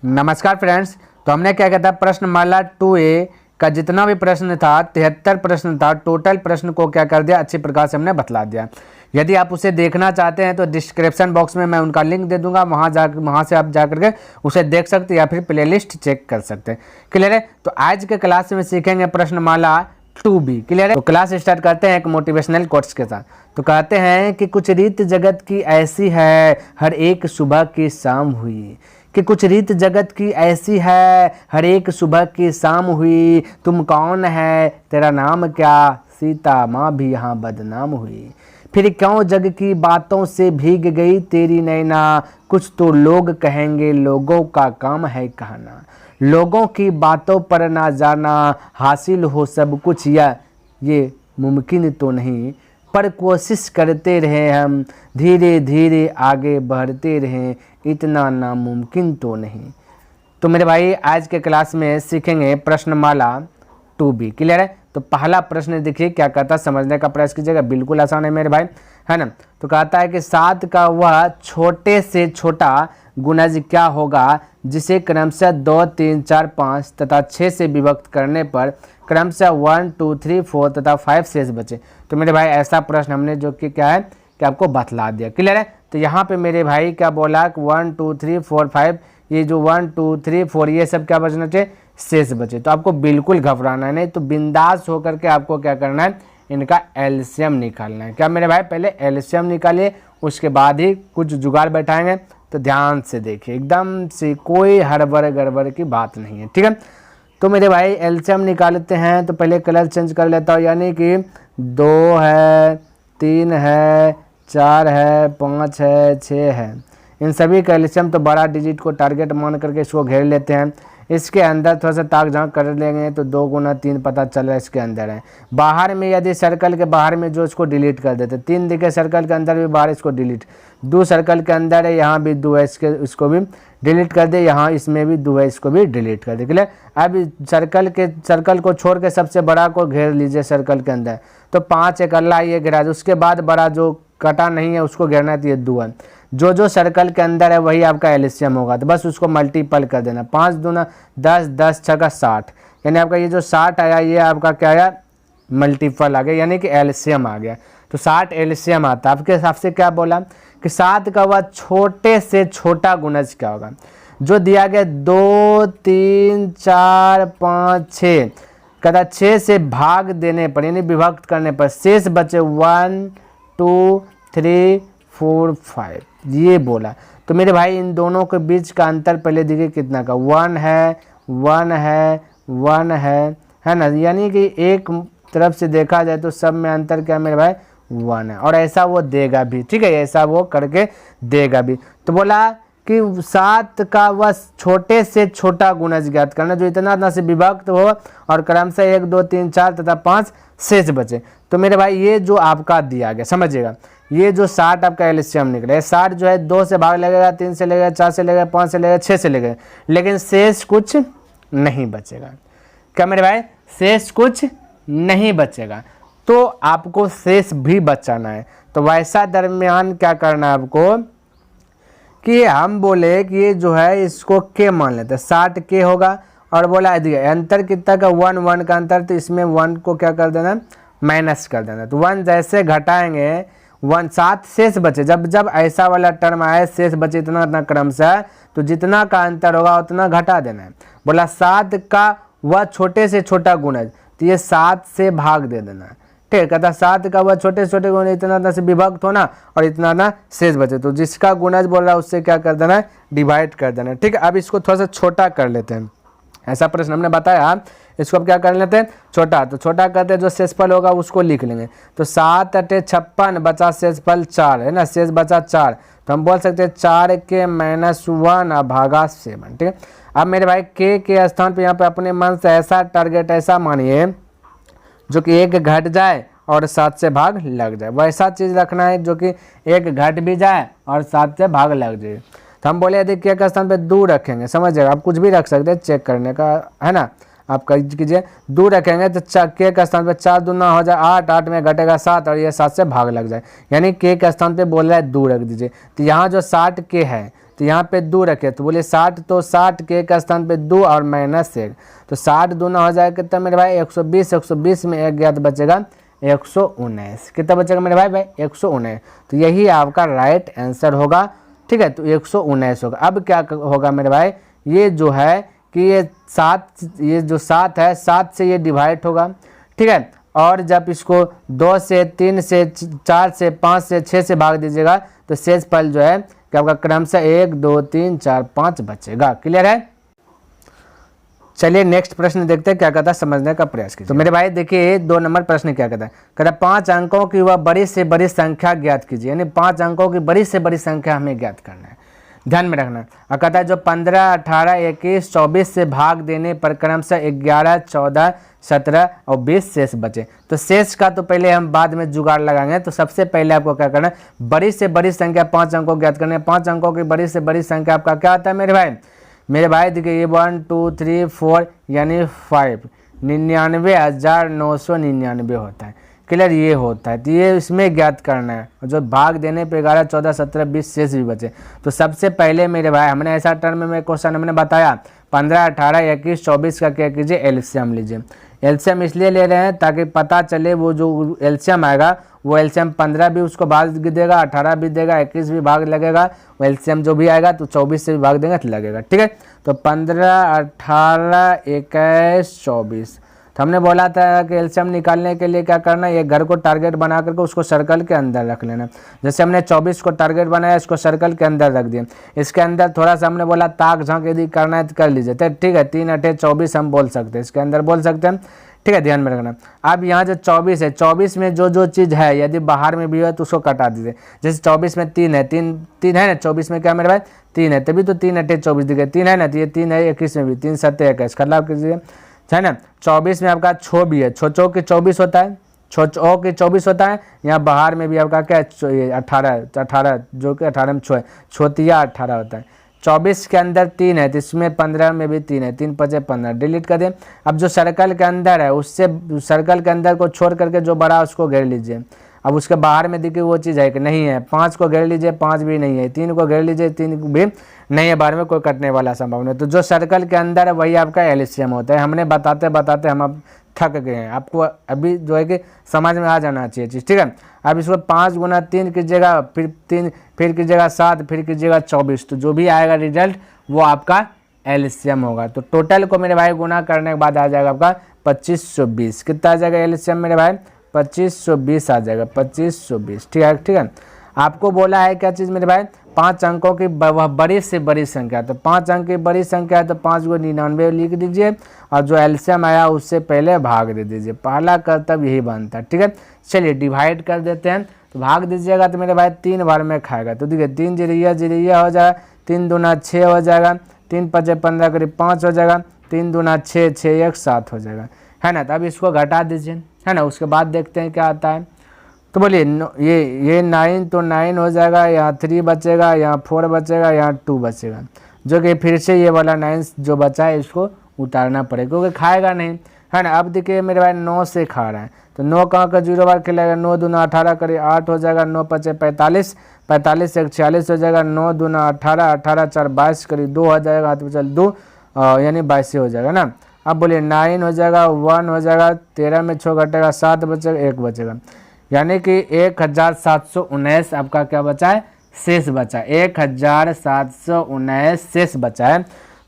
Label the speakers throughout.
Speaker 1: नमस्कार फ्रेंड्स। तो हमने क्या किया था, प्रश्नमाला 2A का जितना भी प्रश्न था 73 प्रश्न था, टोटल प्रश्न को क्या कर दिया, अच्छी प्रकार से हमने बतला दिया। यदि आप उसे देखना चाहते हैं तो डिस्क्रिप्शन बॉक्स में मैं उनका लिंक दे दूंगा, वहाँ से आप जा करके उसे देख सकते हैं या फिर प्लेलिस्ट चेक कर सकते हैं। क्लियर है। तो आज के क्लास में सीखेंगे प्रश्नमाला 2B। क्लियर है। तो क्लास स्टार्ट करते हैं एक मोटिवेशनल कोट्स के साथ। तो कहते हैं कि कुछ रीत जगत की ऐसी है, हर एक सुबह की शाम हुई। कि कुछ रीत जगत की ऐसी है, हर एक सुबह की शाम हुई। तुम कौन है, तेरा नाम क्या, सीता माँ भी यहाँ बदनाम हुई। फिर क्यों जग की बातों से भीग गई तेरी नैना, कुछ तो लोग कहेंगे, लोगों का काम है कहना। लोगों की बातों पर ना जाना, हासिल हो सब कुछ या ये मुमकिन तो नहीं। पर कोशिश करते रहे हम, धीरे धीरे आगे बढ़ते रहें, इतना नामुमकिन तो नहीं। तो मेरे भाई आज के क्लास में सीखेंगे प्रश्नमाला 2B। क्लियर है। तो पहला प्रश्न देखिए क्या कहता है, समझने का प्रयास कीजिएगा, बिल्कुल आसान है मेरे भाई, है ना। तो कहता है कि 7 का वह छोटे से छोटा गुणज क्या होगा जिसे क्रमशः 2, 3, 4, 5 तथा 6 से विभक्त करने पर क्रमशः 1, 2, 3, 4 तथा 5 शेष बचे। तो मेरे भाई ऐसा प्रश्न हमने जो कि क्या है कि आपको बतला दिया। क्लियर है। तो यहाँ पे मेरे भाई क्या बोला कि 1, 2, 3, 4, 5, ये जो 1, 2, 3, 4 ये सब क्या बचना चाहिए, शेष बचे। तो आपको बिल्कुल घबराना नहीं, तो बिंदास होकर के आपको क्या करना है, इनका एलसीएम निकालना है। क्या मेरे भाई, पहले एलसीएम निकालिए, उसके बाद ही कुछ जुगाड़ बैठाएंगे। तो ध्यान से देखिए, एकदम से कोई हड़बड़ गड़बड़ की बात नहीं है, ठीक है। तो मेरे भाई एलसीएम निकालते हैं। तो पहले कलर चेंज कर लेता हूँ, यानी कि 2 है, 3 है, 4 है, 5 है, 6 है। इन सभी का एलसीएम तो बड़ा डिजिट को टारगेट मान करके इसको घेर लेते हैं। इसके अंदर थोड़ा सा ताक झाँक कर लेंगे तो 2 गुना 3 पता चल रहा है इसके अंदर है। बाहर में यदि सर्कल के बाहर में जो इसको डिलीट कर देते, 3 दिखे सर्कल के अंदर भी, बाहर इसको डिलीट। 2 सर्कल के अंदर है, यहाँ भी 2 है, इसको भी डिलीट कर दे, यहाँ इसमें भी 2 है, इसको भी डिलीट कर दे। क्लियर। अब सर्कल को छोड़ के सबसे बड़ा को घेर लीजिए सर्कल के अंदर। तो 5 एक अल्लाह ये घेरा, उसके बाद बड़ा जो कटा नहीं है उसको घेरना है, तो ये 2 है। जो सर्कल के अंदर है वही आपका एलसीएम होगा, तो बस उसको मल्टीपल कर देना। 5 दूना 10, 10 छक्का 60, यानी आपका ये जो 60 आया ये आपका क्या आया, मल्टीपल आ गया, यानी कि एलसीएम आ गया। तो 60 एलसीएम आता है। आपके हिसाब से क्या बोला कि 7 का वह छोटे से छोटा गुणज क्या होगा, जो दिया गया 2, 3, 4, 5, 6 कहता 6 से भाग देने पर यानी विभक्त करने पर शेष बचे 1, 2, 3, 4, 5 ये बोला। तो मेरे भाई इन दोनों के बीच का अंतर पहले देखिए कितना का, 1 है, 1 है, 1 है ना। यानी कि एक तरफ से देखा जाए तो सब में अंतर क्या मेरे भाई, 1 है। और ऐसा वो देगा भी, ठीक है, ऐसा वो करके देगा भी। तो बोला कि 7 का वह छोटे से छोटा गुणज ज्ञात करना जो इतना से विभक्त हो और क्रमशः 1, 2, 3, 4 तथा 5 शेष बचे। तो मेरे भाई ये जो आपका दिया गया, समझिएगा, ये जो 60 आपका एलसीएम निकला, 60 जो है 2 से भाग लगेगा, 3 से लगेगा, 4 से लगेगा, 5 से लगेगा, 6 से लगेगा, लेकिन शेष कुछ नहीं बचेगा। क्या मेरे भाई, शेष कुछ नहीं बचेगा। तो आपको शेष भी बचाना है। तो वैसा दरमियान क्या करना है आपको कि हम बोले कि ये जो है इसको के मान लेते हैं, 60 के होगा। और बोला अंतर कितना का, 1, 1 का अंतर, तो इसमें 1 को क्या कर देना, माइनस कर देना। तो 1 जैसे घटाएंगे 1, 7 शेष बचे। जब ऐसा वाला टर्म आए शेष बचे इतना क्रम से, तो जितना का अंतर होगा उतना घटा देना है। बोला 7 का वह छोटे से छोटा गुणज, तो ये 7 से भाग दे देना है, ठीक। कहता 7 का वह छोटे से छोटे गुणज इतना से विभक्त होना और इतना ना शेष बचे, तो जिसका गुणज बोल रहा है उससे क्या कर देना है, डिवाइड कर देना है, ठीक है। अब इसको थोड़ा सा छोटा कर लेते हैं। ऐसा प्रश्न हमने बताया, इसको अब क्या कर लेते हैं, छोटा। तो छोटा करते हैं, जो शेषफल होगा उसको लिख लेंगे। तो 7 × 56 बचा शेषफल 4 है ना, शेष बचा 4। तो हम बोल सकते हैं 4 के -1 भागा 7, ठीक है। अब मेरे भाई के स्थान पे यहाँ पे अपने मन से ऐसा टारगेट ऐसा मानिए जो कि 1 घट जाए और 7 से भाग लग जाए, वैसा चीज़ रखना है जो कि 1 घट भी जाए और 7 से भाग लग जाए। तो हम बोले यदि के का स्थान पे 2 रखेंगे, समझिएगा, आप कुछ भी रख सकते हैं, चेक करने का है ना, आप कीजिए। 2 रखेंगे तो के का स्थान पे 4 दूना हो जाए 8, 8 में घटेगा 7 और ये 7 से भाग लग जाए, यानी के का स्थान पे बोल रहा है 2 रख दीजिए। तो यहाँ जो 60 के है तो यहाँ पे 2 रखे, तो बोले 60, तो 60 के एक स्थान पे 2 और -1, तो 60 दूना हो जाएगा कितना मेरे भाई 120, 120 में 1 गया तो बचेगा 119, कितना बचेगा मेरे भाई 119, तो यही आपका राइट आंसर होगा। ठीक है, तो 119 होगा। अब क्या होगा मेरे भाई, ये जो है कि ये 7 है 7 से ये डिवाइड होगा। ठीक है, और जब इसको 2 से 3 से 4 से 5 से 6 से भाग दीजिएगा तो शेष फल जो है कि आपका क्रमशः 1 2 3 4 5 बचेगा। क्लियर है? चलिए नेक्स्ट प्रश्न देखते हैं क्या कहता है, समझने का प्रयास कीजिए। तो मेरे भाई देखिए 2 नंबर प्रश्न क्या कहता है, कहता है 5 अंकों की वह बड़ी से बड़ी संख्या ज्ञात कीजिए, यानी 5 अंकों की बड़ी से बड़ी संख्या हमें ज्ञात करना है, ध्यान में रखना। और कहता है जो 15 18 21 24 से भाग देने पर क्रमशः 11 14 17 और 20 शेष बचे। तो शेष का तो पहले हम बाद में जुगाड़ लगाएंगे, तो सबसे पहले आपको क्या करना है, बड़ी से बड़ी संख्या 5 अंकों ज्ञात करना है। 5 अंकों की बड़ी से बड़ी संख्या आपका क्या होता है मेरे भाई देखिए, ये 1 2 3 4 यानी 5, 99,999 होता है। क्लियर, ये होता है, तो ये इसमें ज्ञात करना है। जो भाग देने पे 11 14 17 20 शेष भी बचे। तो सबसे पहले मेरे भाई हमने ऐसा टर्म में क्वेश्चन हमने बताया 15 18 21 24 का क्या कीजिए, एलसीएम लीजिए। एलसीएम इसलिए ले रहे हैं ताकि पता चले वो जो एलसीएम आएगा वो एलसीएम 15 भी उसको भाग देगा, 18 भी देगा, 21 भी भाग लगेगा, वो एलसीएम जो भी आएगा तो 24 से भी भाग देगा तो लगेगा। ठीक है, तो 15 18 21 24, तो हमने बोला था कि एलसीएम निकालने के लिए क्या करना है, ये घर को टारगेट बना करके उसको सर्कल के अंदर रख लेना। जैसे हमने 24 को टारगेट बनाया, इसको सर्कल के अंदर रख दिया, इसके अंदर थोड़ा सा हमने बोला ताक झांक यदि करना है तो कर लीजिए। तो ठीक है, 3 8 24 हम बोल सकते हैं, इसके अंदर बोल सकते हैं। ठीक है, ध्यान में रखना। अब यहाँ जो 24 है, 24 में जो चीज़ है यदि बाहर में भी है तो उसको कटा दीजिए। जैसे 24 में 3 है, 3 है ना, 24 में क्या मेरे भाई 3 है, तभी तो 3 8 24 दिखे, 3 है ना, तो ये 3 है 21 में भी, 3 7 21 खिलाफ कीजिए, है ना। 24 में आपका छो भी है, छो के 24 होता है, छो के 24 होता है। यहाँ बाहर में भी आपका क्या है 18 जो कि 18 में छो है, छोतिया 18 होता है। 24 के अंदर 3 है तो इसमें 15 में भी 3 है, 3 5 15 डिलीट कर दें। अब जो सर्कल के अंदर है उससे सर्कल के अंदर को छोड़ करके जो बड़ा उसको घेर लीजिए। अब उसके बाहर में देखिए वो चीज़ है कि नहीं है, 5 को घेर लीजिए, 5 भी नहीं है, 3 को घेर लीजिए, 3 भी नहीं है, बाहर में कोई कटने वाला संभव नहीं। तो जो सर्कल के अंदर है वही आपका एलसीएम होता है। हमने बताते बताते हम अब थक गए हैं, आपको अभी जो है कि समझ में आ जाना चाहिए चीज़। ठीक है, अब इसको 5 गुना 3 कीजिएगा, फिर 3 फिर कीजिएगा 7 फिर कीजिएगा 24, तो जो भी आएगा रिजल्ट वो आपका एलसीएम होगा। तो टोटल को मेरे भाई गुना करने के बाद आ जाएगा आपका 2520। कितना आ जाएगा एलसीएम मेरे भाई 2520 आ जाएगा, 2520। ठीक है, ठीक है। आपको बोला है क्या चीज़ मेरे भाई 5 अंकों की वह बड़ी से बड़ी संख्या, तो 5 अंक की बड़ी संख्या है तो 5 को 99 लिख दीजिए और जो एलसीएम आया उससे पहले भाग दे दीजिए। पहला कर्तव्य यही बनता है। ठीक है, चलिए डिवाइड कर देते हैं। तो भाग दीजिएगा तो मेरे भाई 3 बार में खाएगा, तो देखिए 3 जीरिया हो जाएगा, 3 दूना 6 हो जाएगा, 3 5 15 करीब 5 हो जाएगा, 3 दूना 6 6 1 7 हो जाएगा, है ना। तो अब इसको घटा दीजिए, है ना। उसके बाद देखते हैं क्या आता है। तो बोलिए ये 9 तो 9 हो जाएगा, यहाँ 3 बचेगा, यहाँ 4 बचेगा, यहाँ 2 बचेगा, जो कि फिर से ये वाला 9 जो बचा है इसको उतारना पड़ेगा क्योंकि खाएगा नहीं, है ना। अब देखिए मेरे भाई 9 से खा रहा है, तो 9 कहाँ का 0 बार खिलाएगा, 9 दूना 18 करीब 8 हो जाएगा, 9 5 45 45 से 46 हो जाएगा, 9 दूना 18 18 4 22 करीब 2 हो जाएगा, हाथ में चल 2 यानी 22 हो जाएगा ना। अब बोलिए 9 हो जाएगा, 1 हो जाएगा, 13 में 6 घटेगा, 7 बचेगा, 1 बचेगा, यानी कि 1719 आपका क्या बचा है, शेष बचा, 1719 शेष बचा है।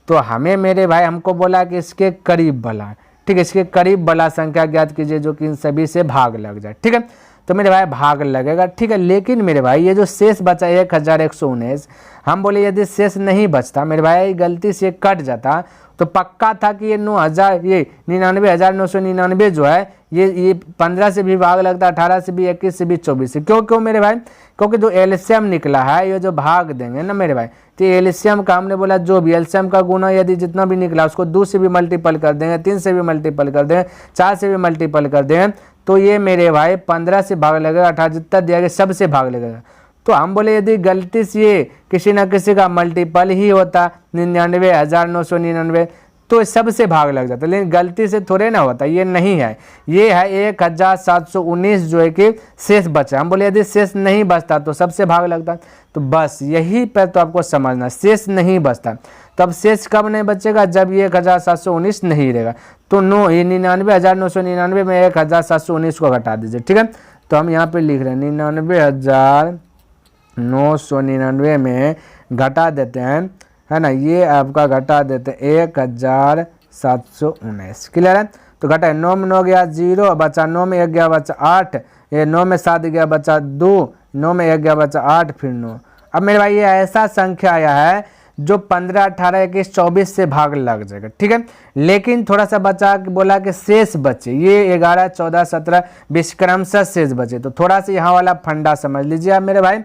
Speaker 1: तो हमें मेरे भाई हमको बोला कि इसके करीब वाला, ठीक है, इसके करीब वाला संख्या ज्ञात कीजिए जो कि इन सभी से भाग लग जाए। ठीक है, तो मेरे भाई भाग लगेगा। ठीक है, लेकिन मेरे भाई ये जो शेष बचा 1119, हम बोले यदि शेष नहीं बचता मेरे भाई गलती से कट जाता तो पक्का था कि ये 9000 ये 99,999 जो है ये 15 से भी भाग लगता, 18 से भी, 21 से भी, 24 से। क्यों मेरे भाई, क्योंकि जो एलसीएम निकला है ये जो भाग देंगे ना मेरे भाई, तो एलसीएम का हमने बोला जो भी एलसीएम का गुना यदि जितना भी निकला उसको 2 से भी मल्टीपल कर देंगे, 3 से भी मल्टीपल कर देंगे, 4 से भी मल्टीपल कर देंगे, तो ये मेरे भाई 15 से भाग लगेगा, 18 जितना दिया गया सब से भाग लगेगा। तो हम बोले यदि गलती से ये किसी ना किसी का मल्टीपल ही होता 99,999, तो सबसे भाग लग जाता है, लेकिन गलती से थोड़े ना होता, ये नहीं है, ये है 1719 जो है कि शेष बचा। हम बोले यदि शेष नहीं बचता तो सबसे भाग लगता, तो बस यही पर तो आपको समझना, शेष नहीं बचता। तो अब शेष कब नहीं बचेगा, जब ये 1719 नहीं रहेगा। तो 99,999 में 1719 को घटा दीजिए, ठीक है। तो हम यहाँ पे लिख रहे हैं 99,999 में घटा देते हैं, है ना, ये आपका घटा देते हैं 1719, क्लियर है। तो घटा 9 में 9 गया 0 बचा, 9 में 1 गया बचा 8, ये 9 में 7 गया बचा 2, 9 में 1 गया बचा 8, फिर 9। अब मेरे भाई ये ऐसा संख्या आया है जो 15, 18, 21, 24 से भाग लग जाएगा, ठीक है। लेकिन थोड़ा सा बचा बोला कि शेष बचे, ये 11, 14, 17, 20 क्रमशः शेष बचे। तो थोड़ा सा यहाँ वाला फंडा समझ लीजिए आप मेरे भाई।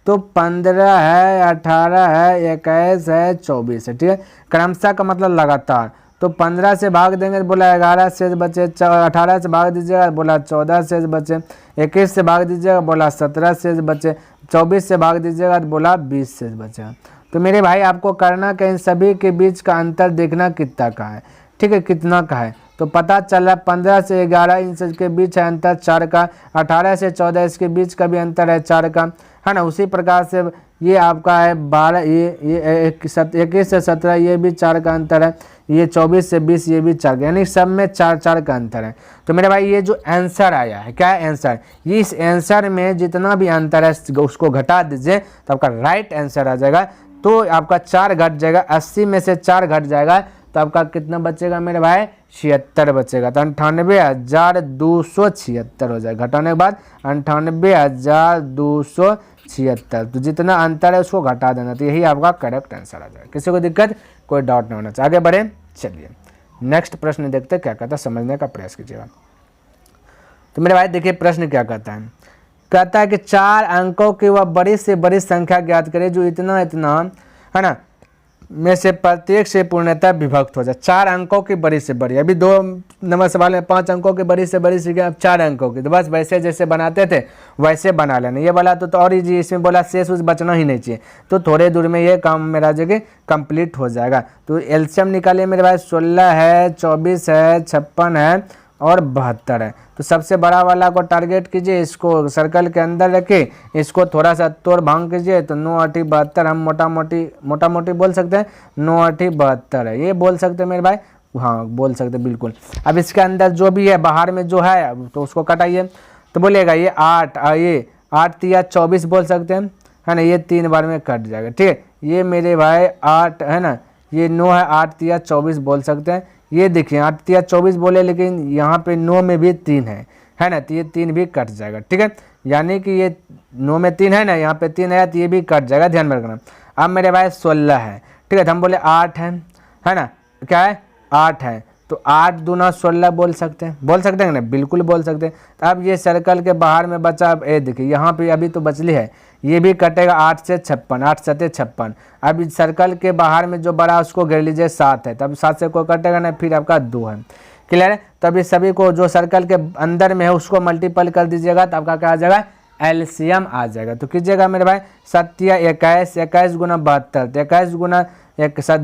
Speaker 1: तो 15 है, 18 है, 21 है, 24 है, ठीक है। क्रमशः का मतलब लगातार। तो 15 से भाग देंगे तो बोला 11 शेष बचे, 18 से भाग दीजिएगा बोला 14 शेष बचे, 21 से भाग दीजिएगा बोला 17 शेष बचे, 24 से भाग दीजिएगा तो बोला 20 शेष बचेगा। तो मेरे भाई आपको करना कि इन सभी के बीच का अंतर देखना कितना का है, ठीक है, कितना का है। तो पता चला 15 से 11 इन सब के बीच है अंतर 4 का, 18 से 14 इसके बीच का भी अंतर है 4 का, है ना। उसी प्रकार से ये आपका है 12, ये 21 से 17 ये भी 4 का अंतर है, ये 24 से 20 ये भी 4 का, यानी सब में 4 का अंतर है। तो मेरे भाई ये जो आंसर आया है, क्या है आंसर, ये इस आंसर में जितना भी अंतर है उसको घटा दीजिए तो आपका राइट आंसर आ जाएगा। तो आपका 4 घट जाएगा, 80 में से 4 घट जाएगा तो आपका कितना बचेगा मेरे भाई, 76 बचेगा। तो 98,276 हो जाएगा, घटाने के बाद 98,276। तो जितना अंतर है उसको घटा देना, तो यही आपका करेक्ट आंसर आ जाएगा। किसी को दिक्कत कोई डाउट नहीं होना चाहिए। आगे बढ़े, चलिए नेक्स्ट प्रश्न देखते हैं क्या कहता है, समझने का प्रयास कीजिएगा। तो मेरे भाई देखिए प्रश्न क्या कहता है, कहता है कि 4 अंकों की वह बड़ी से बड़ी संख्या ज्ञात करे जो इतना इतना, है ना, में से प्रत्येक से पूर्णतः विभक्त हो जाए। 4 अंकों की बड़ी से बड़ी, अभी 2 नंबर सवाल में 5 अंकों की बड़ी से बड़ी संख्या, अब 4 अंकों की, तो बस वैसे जैसे बनाते थे वैसे बना लेना। ये वाला तो और ही, इसमें बोला शेष उस बचना ही नहीं चाहिए, तो थोड़े दूर में ये काम मेरा जगह कंप्लीट हो जाएगा। तो एलसीएम निकालिए मेरे भाई, 16 है, 24 है, 56 है और 72 है। तो सबसे बड़ा वाला को टारगेट कीजिए, इसको सर्कल के अंदर रखिए, इसको थोड़ा सा तोड़ भांग कीजिए। तो 9 8 72 हम मोटा मोटी बोल सकते हैं, 9 8 72 है, ये बोल सकते हैं मेरे भाई, हाँ बोल सकते हैं बिल्कुल। अब इसके अंदर जो भी है बाहर में जो है तो उसको कटाइए, तो बोलेगा ये 8, ये 8 या 24 बोल सकते हैं, है ना, ये 3 बार में कट जाएगा, ठीक है। ये मेरे भाई 8 है ना, ये 9 है, 8 या 24 बोल सकते हैं। ये देखिए 8 या 24 बोले, लेकिन यहाँ पे 9 में भी 3 है ना, तो ये 3 भी कट जाएगा, ठीक है। यानी कि ये 9 में 3 है ना, यहाँ पे 3 है तो ये भी कट जाएगा, ध्यान में रखना। अब मेरे भाई 16 है, ठीक है, तो हम बोले 8 है ना, क्या है 8 है, तो 8 दूना 16 बोल सकते हैं ना, बिल्कुल बोल सकते हैं। तो अब ये सर्कल के बाहर में बचा, अब ये देखिए यहाँ पे अभी तो बचली है, ये भी कटेगा 8 से 56, 8 7 56। अब इस सर्कल के बाहर में जो बड़ा उसको घेर लीजिए 7 है, तब 7 से कोई कटेगा ना, फिर आपका 2 है, क्लियर है। तब इस सभी को जो सर्कल के अंदर में है उसको मल्टीपल कर दीजिएगा तो आपका क्या आ जाएगा, एलसीएम आ जाएगा। तो कीजिएगा मेरे भाई 7 या 21, 21 गुना 72, तो 21 गुना 1 7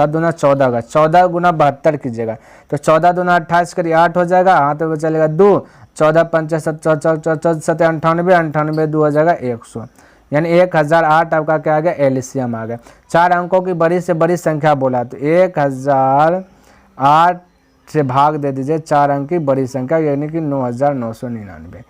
Speaker 1: दूना 14 का, 14 गुना 72 कीजिएगा, तो 14 दूना 28 करिए 8 हो जाएगा, हाथ में चलेगा 2, 14 5 7 98, 98 2 हो जाएगा 100, यानी 1008 आपका क्या आ गया, एलसीएम आ गया। 4 अंकों की बड़ी से बड़ी संख्या बोला तो 1008 से भाग दे दीजिए 4 अंक की बड़ी संख्या, यानी कि 9999।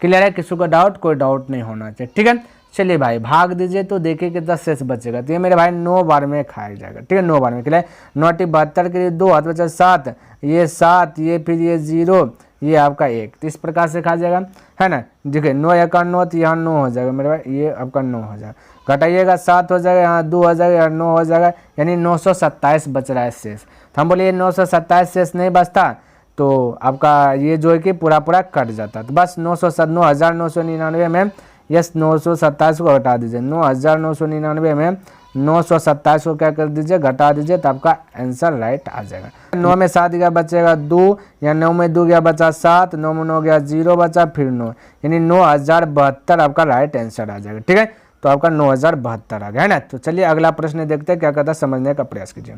Speaker 1: क्लियर है, किसी को डाउट, कोई डाउट नहीं होना चाहिए, ठीक है। चलिए भाई भाग दीजिए तो देखिए कितना शेष बचेगा। तो ये मेरे भाई 9 बार में खाया जाएगा, ठीक है, 9 बार में। क्लियर, 9 8 72 के लिए 2 हाथ बचा 7, ये 7, ये फिर ये 0, ये आपका 1, तो इस प्रकार से खा जाएगा, है ना। देखिए 9 1 9, तो यहाँ 9 हो जाएगा मेरे भाई, ये आपका 9 हो जाएगा, घटाइएगा 7 हो जाएगा, यहाँ 2 हो जाएगा, यहाँ 9 हो जाएगा, यानी 927 बच रहा है शेष। तो हम बोले ये 927 शेष नहीं बचता तो आपका ये जो है कि पूरा कट जाता। तो बस 9,999 में यस 927 को घटा दीजिए, 9,999 में 927 को क्या कर दीजिए, घटा दीजिए, तो आपका आंसर राइट आ जाएगा। 9 में 7 गया बचेगा 2, या 9 में 2 गया बचा 7, 9 में 9 गया 0 बचा फिर 9, यानी 9072 आपका राइट आंसर आ जाएगा, ठीक है। तो आपका 9072 आ गया, है ना। तो चलिए अगला प्रश्न देखते हैं क्या कहता है, समझने का प्रयास कीजिए।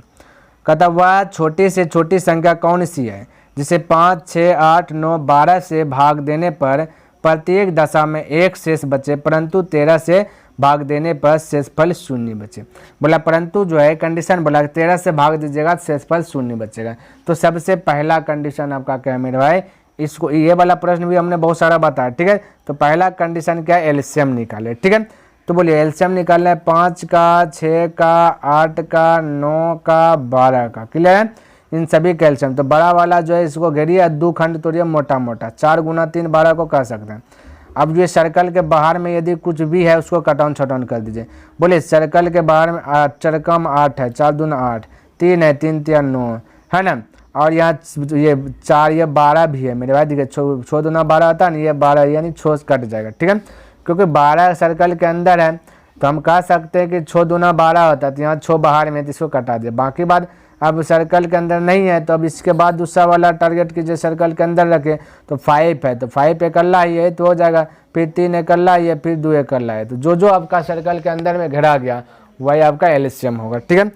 Speaker 1: कहता वह छोटी से छोटी संख्या कौन सी है जिसे 5, 6, 8, 9, 12 से भाग देने पर प्रत्येक दशा में एक शेष बचे परंतु 13 से भाग देने पर शेषफल शून्य बचे। बोला परंतु जो है कंडीशन बोला 13 से भाग दीजिएगा शेषफल शून्य बचेगा। तो सबसे पहला कंडीशन आपका क्या है मेरे भाई, इसको ये वाला प्रश्न भी हमने बहुत सारा बताया, ठीक है। तो पहला कंडीशन क्या है, एलसीएम निकाले, ठीक है। तो बोलिए एलसीएम निकालना है 5 का, 6 का, 8 का, 9 का, 12 का, क्लियर है। इन सभी का एलसीएम, तो बड़ा वाला जो है इसको घेरिए, दो खंड तोड़िए मोटा मोटा, 4 गुना 3 12 को कह सकते हैं। अब ये सर्कल के बाहर में यदि कुछ भी है उसको कटाउन छटाउन कर दीजिए। बोले सर्कल के बाहर में 8 4 कम 8 है, 4 दूना 8, 3 है, 3 3 9 है ना, और यहाँ ये 4 ये 12 भी है मेरे भाई, देखिए 6 दूना 12 होता है ना, ये 12 यानी 6 कट जाएगा, ठीक है। क्योंकि 12 सर्कल के अंदर है तो हम कह सकते हैं कि 6 दूना 12 होता है, तो यहाँ 6 बाहर में तो इसको कटा दिया। बाकी बात अब सर्कल के अंदर नहीं है तो अब इसके बाद दूसरा वाला टारगेट कीजिए, सर्कल के अंदर रखे तो 5 है, तो 5 एकल्ला ही है तो हो जाएगा, फिर 3 एकल्ला ही है, फिर 2 एकल्ला है, तो जो जो आपका सर्कल के अंदर में घेरा गया वही आपका एलसीएम होगा, ठीक है।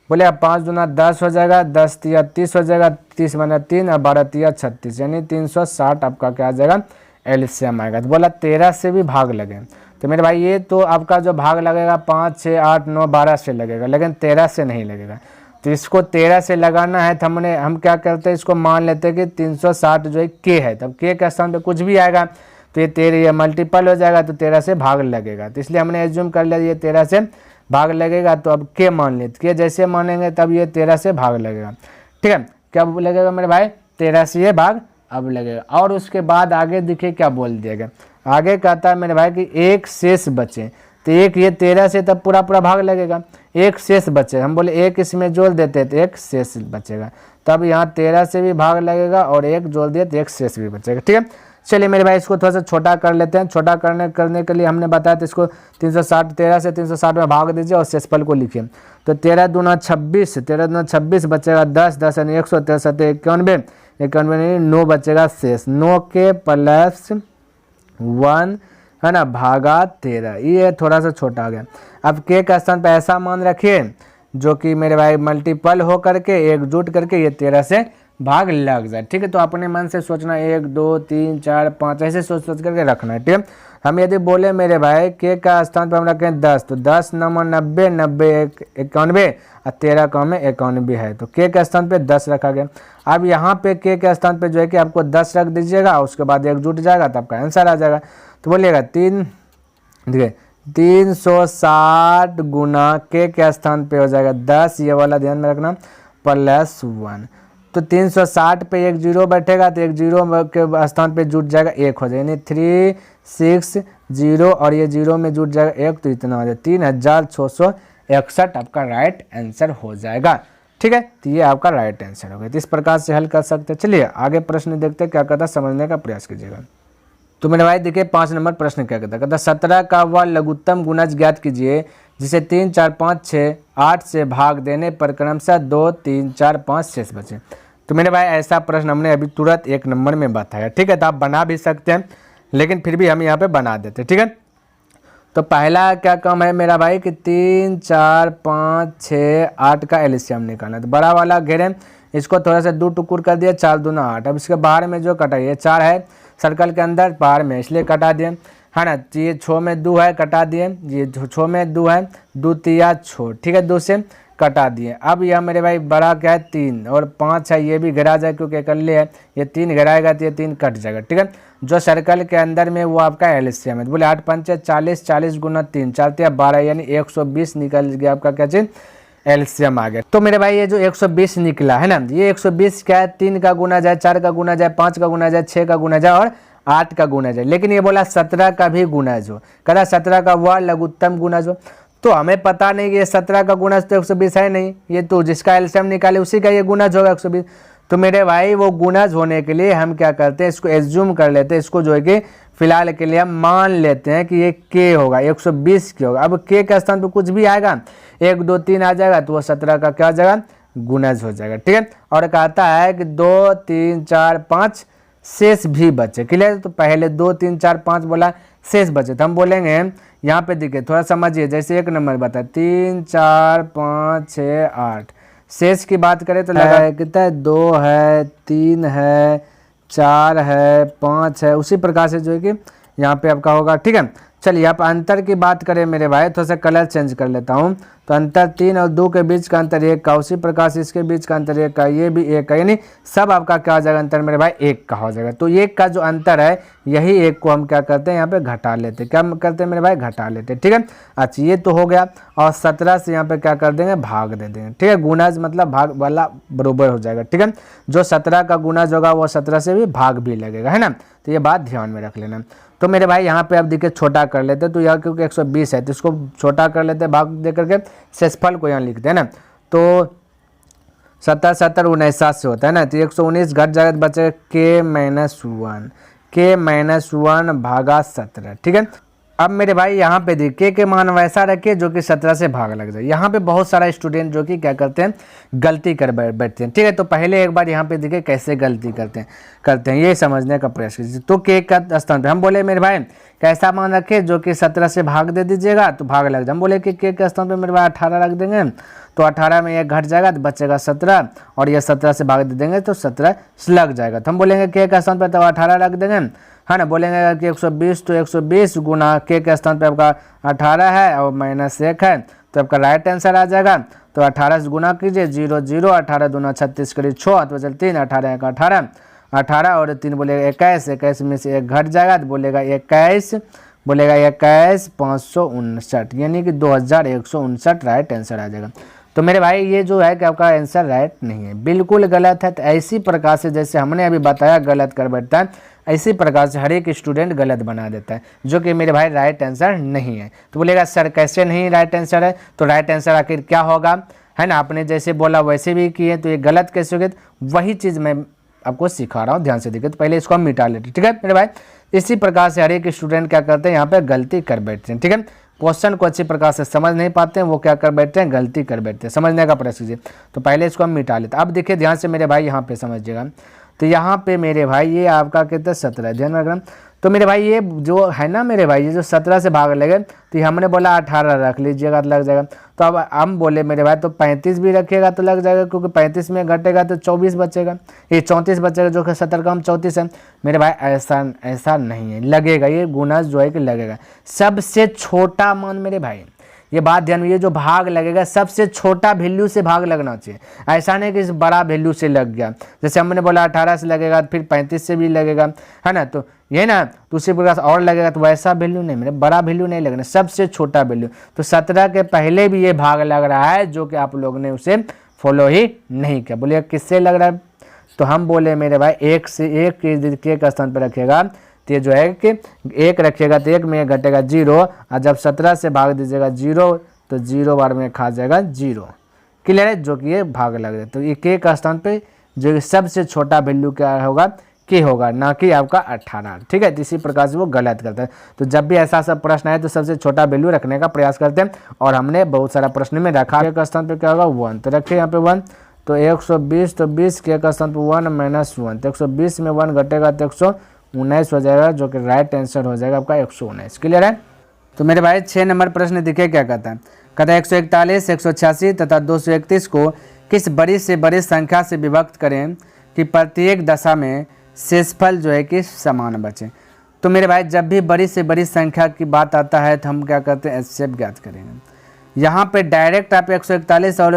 Speaker 1: बोले अब 5 दूना 10 हो जाएगा, 10 तिया 30 हो जाएगा, 30 बना 3 और 12 तिया 36 यानी 360 आपका क्या आ जाएगा एलसीएम आएगा। तो बोला 13 से भी भाग लगे, तो मेरे भाई ये तो आपका जो भाग लगेगा 5, 6, 8, 9, 12 से लगेगा, लेकिन 13 से नहीं लगेगा। तो इसको 13 से लगाना है तो हम क्या करते हैं, इसको मान लेते हैं कि 360 जो है के है, तब के के स्थान पे कुछ भी आएगा तो ये 13 ये मल्टीपल हो जाएगा तो 13 से भाग लगेगा। तो इसलिए हमने एज्यूम कर लिया ये 13 से भाग लगेगा, तो अब के मान लेते, के जैसे मानेंगे तब ये 13 से भाग लगेगा, ठीक है। क्या लगेगा मेरे भाई, 13 से ये भाग अब लगेगा। और उसके बाद आगे देखिए क्या बोल दिया गया, आगे कहता है मेरे भाई कि एक शेष बचे, तो एक ये 13 से तब पूरा पूरा भाग लगेगा, एक शेष बचे, हम बोले एक इसमें जोड़ देते तो एक शेष बचेगा, तब यहाँ 13 से भी भाग लगेगा और एक जोड़ दिए तो एक शेष भी बचेगा, ठीक है। चलिए मेरे भाई इसको थोड़ा सा छोटा कर लेते हैं। छोटा करने के लिए हमने बताया तो इसको 360 13 से 360 में भाग दीजिए और शेषफल को लिखिए। तो 13 दूना 26, 13 दूना 26 बचेगा 10, 10 यानी 163, 91, 91 यानी 9 बचेगा शेष, 9 के प्लस 1 है ना भागा 13, ये थोड़ा सा छोटा आ गया। अब के का स्थान पर ऐसा मान रखिए जो कि मेरे भाई मल्टीपल हो करके एकजुट करके ये 13 से भाग लग जाए, ठीक है। तो अपने मन से सोचना 1 2 3 4 5 ऐसे सोच करके रखना है, ठीक है। हम यदि बोले मेरे भाई के का स्थान पर हम रखें 10, तो 10 9 90, 90 91 और 13 कम में 91 है, तो के के स्थान पे 10 रखा गया। अब यहाँ पे के स्थान पे जो है कि आपको 10 रख दीजिएगा, उसके बाद एक जुट जाएगा तब आपका आंसर आ जाएगा। तो बोलिएगा 3 देखिए 360 गुना के स्थान पे हो जाएगा 10, ये वाला ध्यान में रखना, प्लस 1। तो 360 पे एक जीरो बैठेगा तो एक जीरो के स्थान पे जुट जाएगा 1 हो जाएगा, यानी 360 और ये जीरो में जुट जाएगा 1, तो इतना हो जाएगा 3661 आपका राइट आंसर हो जाएगा, ठीक है। तो ये आपका राइट आंसर हो गया। तो इस प्रकार से हल कर सकते हैं। चलिए आगे प्रश्न देखते हैं क्या कहता है, समझने का प्रयास कीजिएगा। तो मेरे भाई देखिए 5 नंबर प्रश्न क्या कहता है, कहता 17 का वह लघुत्तम गुणज ज्ञात कीजिए जिसे 3 4 5 6 8 से भाग देने पर क्रमशः 2 3 4 5 शेष बचे। तो मेरे भाई ऐसा प्रश्न हमने अभी तुरंत 1 नंबर में बताया, ठीक है। तो आप बना भी सकते हैं लेकिन फिर भी हम यहाँ पे बना देते, ठीक है। तो पहला क्या काम है मेरा भाई कि 3 4 5 6 8 का एलसीएम निकालना। तो बड़ा वाला घेरे इसको थोड़ा सा 2 टुकुर कर दिया, 4 दूना 8। अब इसके बाहर में जो कटा ये 4 है सर्कल के अंदर, बाहर में इसलिए कटा दिए, है ना। ये 6 में 2 है कटा दिए, ये 6 में 2 है, 2 तिया 6, ठीक है, 2 से कटा दिए। अब यह मेरे भाई बड़ा क्या है 3 और 5 है, ये भी गिरा जाए क्योंकि इकल्ले है, ये 3 गिराएगा तो ये 3 कट जाएगा, ठीक है। जो सर्कल के अंदर में वो आपका एलसीएम है। बोले 8 5 40, 40 गुना 3 4 तिया 12 यानी 120 निकल गया आपका क्या चीज एलसीएम आ गया। तो मेरे भाई ये जो 120 निकला है ना, ये 120 क्या है 3 का गुना जाए, 4 का गुना जाए, 5 का गुना जाए, 6 का गुना जाए और 8 का गुना जाए। लेकिन ये बोला 17 का भी गुणज हो, कहा 17 का वह लघुत्तम गुणज हो। तो हमें पता नहीं कि ये 17 का गुणज तो 120 है नहीं, ये तो जिसका एलसीएम निकाले उसी का ये गुणज होगा 120। तो मेरे भाई वो गुणज होने के लिए हम क्या करते हैं, इसको एज्यूम कर लेते हैं, इसको जो है कि फिलहाल के लिए हम मान लेते हैं कि ये के होगा, 120 के होगा। अब के के स्थान पर कुछ भी आएगा 1 2 3 आ जाएगा तो वो 17 का क्या हो जाएगा गुणज हो जाएगा, ठीक है। और कहता है कि 2 3 4 5 शेष भी बचे, क्लियर। तो पहले 2 3 4 5 बोला शेष बचे, तो हम बोलेंगे यहाँ पे देखिए थोड़ा समझिए, जैसे 1 नंबर बता 3 4 5 6 8, शेष की बात करें तो लगा है कितना है, 2 है, 3 है, 4 है, 5 है, उसी प्रकार से जो है कि यहाँ पे आपका होगा। ठीक है, चलिए आप अंतर की बात करें मेरे भाई, थोड़ा सा कलर चेंज कर लेता हूँ। तो अंतर 3 और 2 के बीच का अंतर 1 का, उसी प्रकार से इसके बीच का अंतर 1 का, ये भी 1 का, यानी सब आपका क्या हो जाएगा अंतर मेरे भाई 1 का हो जाएगा। तो 1 का जो अंतर है यही 1 को हम क्या करते हैं यहाँ पे घटा लेते हैं। क्या करते हैं मेरे भाई, घटा लेते हैं। ठीक है, अच्छा ये तो हो गया। और 17 से यहाँ पे क्या कर देंगे, भाग दे देंगे। ठीक है, गुणाज मतलब भाग वाला बरोबर हो जाएगा। ठीक है, जो 17 का गुणाज होगा वो 17 से भी भाग भी लगेगा, है ना। तो ये बात ध्यान में रख लेना। तो मेरे भाई यहाँ पे अब देखिए छोटा कर लेते हैं। तो यहाँ क्योंकि 120 है तो इसको छोटा कर लेते हैं, भाग दे करके शेषफल को यहाँ लिखते हैं ना। तो 17 17 19 से होता है ना। तो 119 घट जाएगा तो बचेगा k-1 भागा 17। ठीक है, अब मेरे भाई यहाँ पे देखिए के मान वैसा रखिए जो कि 17 से भाग लग जाए। यहाँ पे बहुत सारा स्टूडेंट जो कि क्या करते हैं, गलती कर बैठते हैं। ठीक है, तो पहले एक बार यहाँ पे देखिए कैसे गलती करते हैं ये समझने का प्रयास कीजिए। तो के का स्थान पे हम बोले मेरे भाई कैसा मान रखे जो कि 17 से भाग दे दीजिएगा तो भाग लग जाए। हम बोले कि के का स्थान पे मेरे भाई 18 रख देंगे, तो 18 में 1 घट जाएगा तो बचेगा 17, और ये 17 से भाग दे देंगे तो 17 लग जाएगा। तो हम बोलेंगे के का स्थान पे तो 18 रख देंगे, है ना। बोलेंगे कि 120 तो 120 गुना के स्थान पे आपका 18 है और -1 है, तो आपका राइट आंसर आ जाएगा। तो 18 से गुना कीजिए, 0 0, 18 दूना 36 करीब 6, तो बचल 3, 18 1 18, 18 और 3 बोलेगा 21, 21 में से 1 घट जाएगा तो बोलेगा 21, बोलेगा 21 559, यानी कि 2159 राइट आंसर आ जाएगा। तो मेरे भाई ये जो है कि आपका आंसर राइट नहीं है, बिल्कुल गलत है। तो ऐसी प्रकार से जैसे हमने अभी बताया गलत कर बैठता है, इसी प्रकार से हर एक स्टूडेंट गलत बना देता है, जो कि मेरे भाई राइट आंसर नहीं है। तो बोलेगा सर कैसे नहीं राइट आंसर है, तो राइट आंसर आखिर क्या होगा, है ना। आपने जैसे बोला वैसे भी किए तो ये गलत कैसे हो गया, वही चीज़ मैं आपको सिखा रहा हूँ, ध्यान से देखिए। तो पहले इसको हम मिटा लेते, ठीक है मेरे भाई। इसी प्रकार से हर एक स्टूडेंट क्या करते हैं, यहाँ पे गलती कर बैठते हैं। ठीक है, क्वेश्चन को अच्छी प्रकार से समझ नहीं पाते हैं, वो क्या कर बैठते हैं, गलती कर बैठते हैं। समझने का प्रयास कीजिए। तो पहले इसको हम मिटा लेते हैं। अब देखिए ध्यान से मेरे भाई यहाँ पे समझिएगा। तो यहाँ पे मेरे भाई ये आपका कितना 17 ध्यान रखना। तो मेरे भाई ये जो है ना मेरे भाई, ये जो 17 से भाग लगे तो हमने बोला 18 रख लीजिएगा तो लग जाएगा। तो अब हम बोले मेरे भाई तो 35 भी रखिएगा तो लग जाएगा, क्योंकि 35 में घटेगा तो 24 बचेगा, ये 34 बचेगा, जो कि 17 का हम 34 है। मेरे भाई ऐसा नहीं है, लगेगा ये गुना जो है कि लगेगा सबसे छोटा मान मेरे भाई। ये बात ध्यान में, ये जो भाग लगेगा सबसे छोटा वैल्यू से भाग लगना चाहिए, ऐसा नहीं कि इस बड़ा वैल्यू से लग गया। जैसे हमने बोला 18 से लगेगा फिर 35 से भी लगेगा, है ना। तो ये ना दूसरी प्रकार से और लगेगा, तो वैसा वैल्यू नहीं, मेरे बड़ा वैल्यू नहीं लगना, सबसे छोटा वैल्यू। तो 17 के पहले भी ये भाग लग रहा है, जो कि आप लोगों ने उसे फॉलो ही नहीं किया। बोलिए किससे लग रहा है, तो हम बोले मेरे भाई 1 से 1 के स्थान पर रखिएगा तो ये जो है कि 1 रखिएगा तो 1 में घटेगा 0, और जब 17 से भाग दीजिएगा 0 तो 0 बार में खा जाएगा 0। क्लियर है, जो कि ये भाग लग रहा है। तो ये के का स्थान पे जो सबसे छोटा वैल्यू क्या होगा, के होगा, ना कि आपका 18। ठीक है, तो इसी प्रकार से वो गलत करता है। तो जब भी ऐसा सब प्रश्न आए तो सबसे छोटा वैल्यू रखने का प्रयास करते हैं, और हमने बहुत सारा प्रश्न में रखा। के का स्थान पे क्या होगा 1, तो रखिए यहाँ पे 1। तो 120 तो 20 के का स्थान पे 1 - 1, तो 120 में 1 घटेगा तो 119 हो जाएगा, जो कि राइट आंसर हो जाएगा आपका 119। क्लियर है। तो मेरे भाई 6 नंबर प्रश्न देखिए क्या कहता है। कहता है 141, 186 तथा 231 को किस बड़ी से बड़ी संख्या से विभक्त करें कि प्रत्येक दशा में शेषफल जो है कि समान बचे। तो मेरे भाई जब भी बड़ी से बड़ी संख्या की बात आता है तो हम क्या करते हैं, एचसीएफ ज्ञात करेंगे। यहाँ पे डायरेक्ट आप 141 और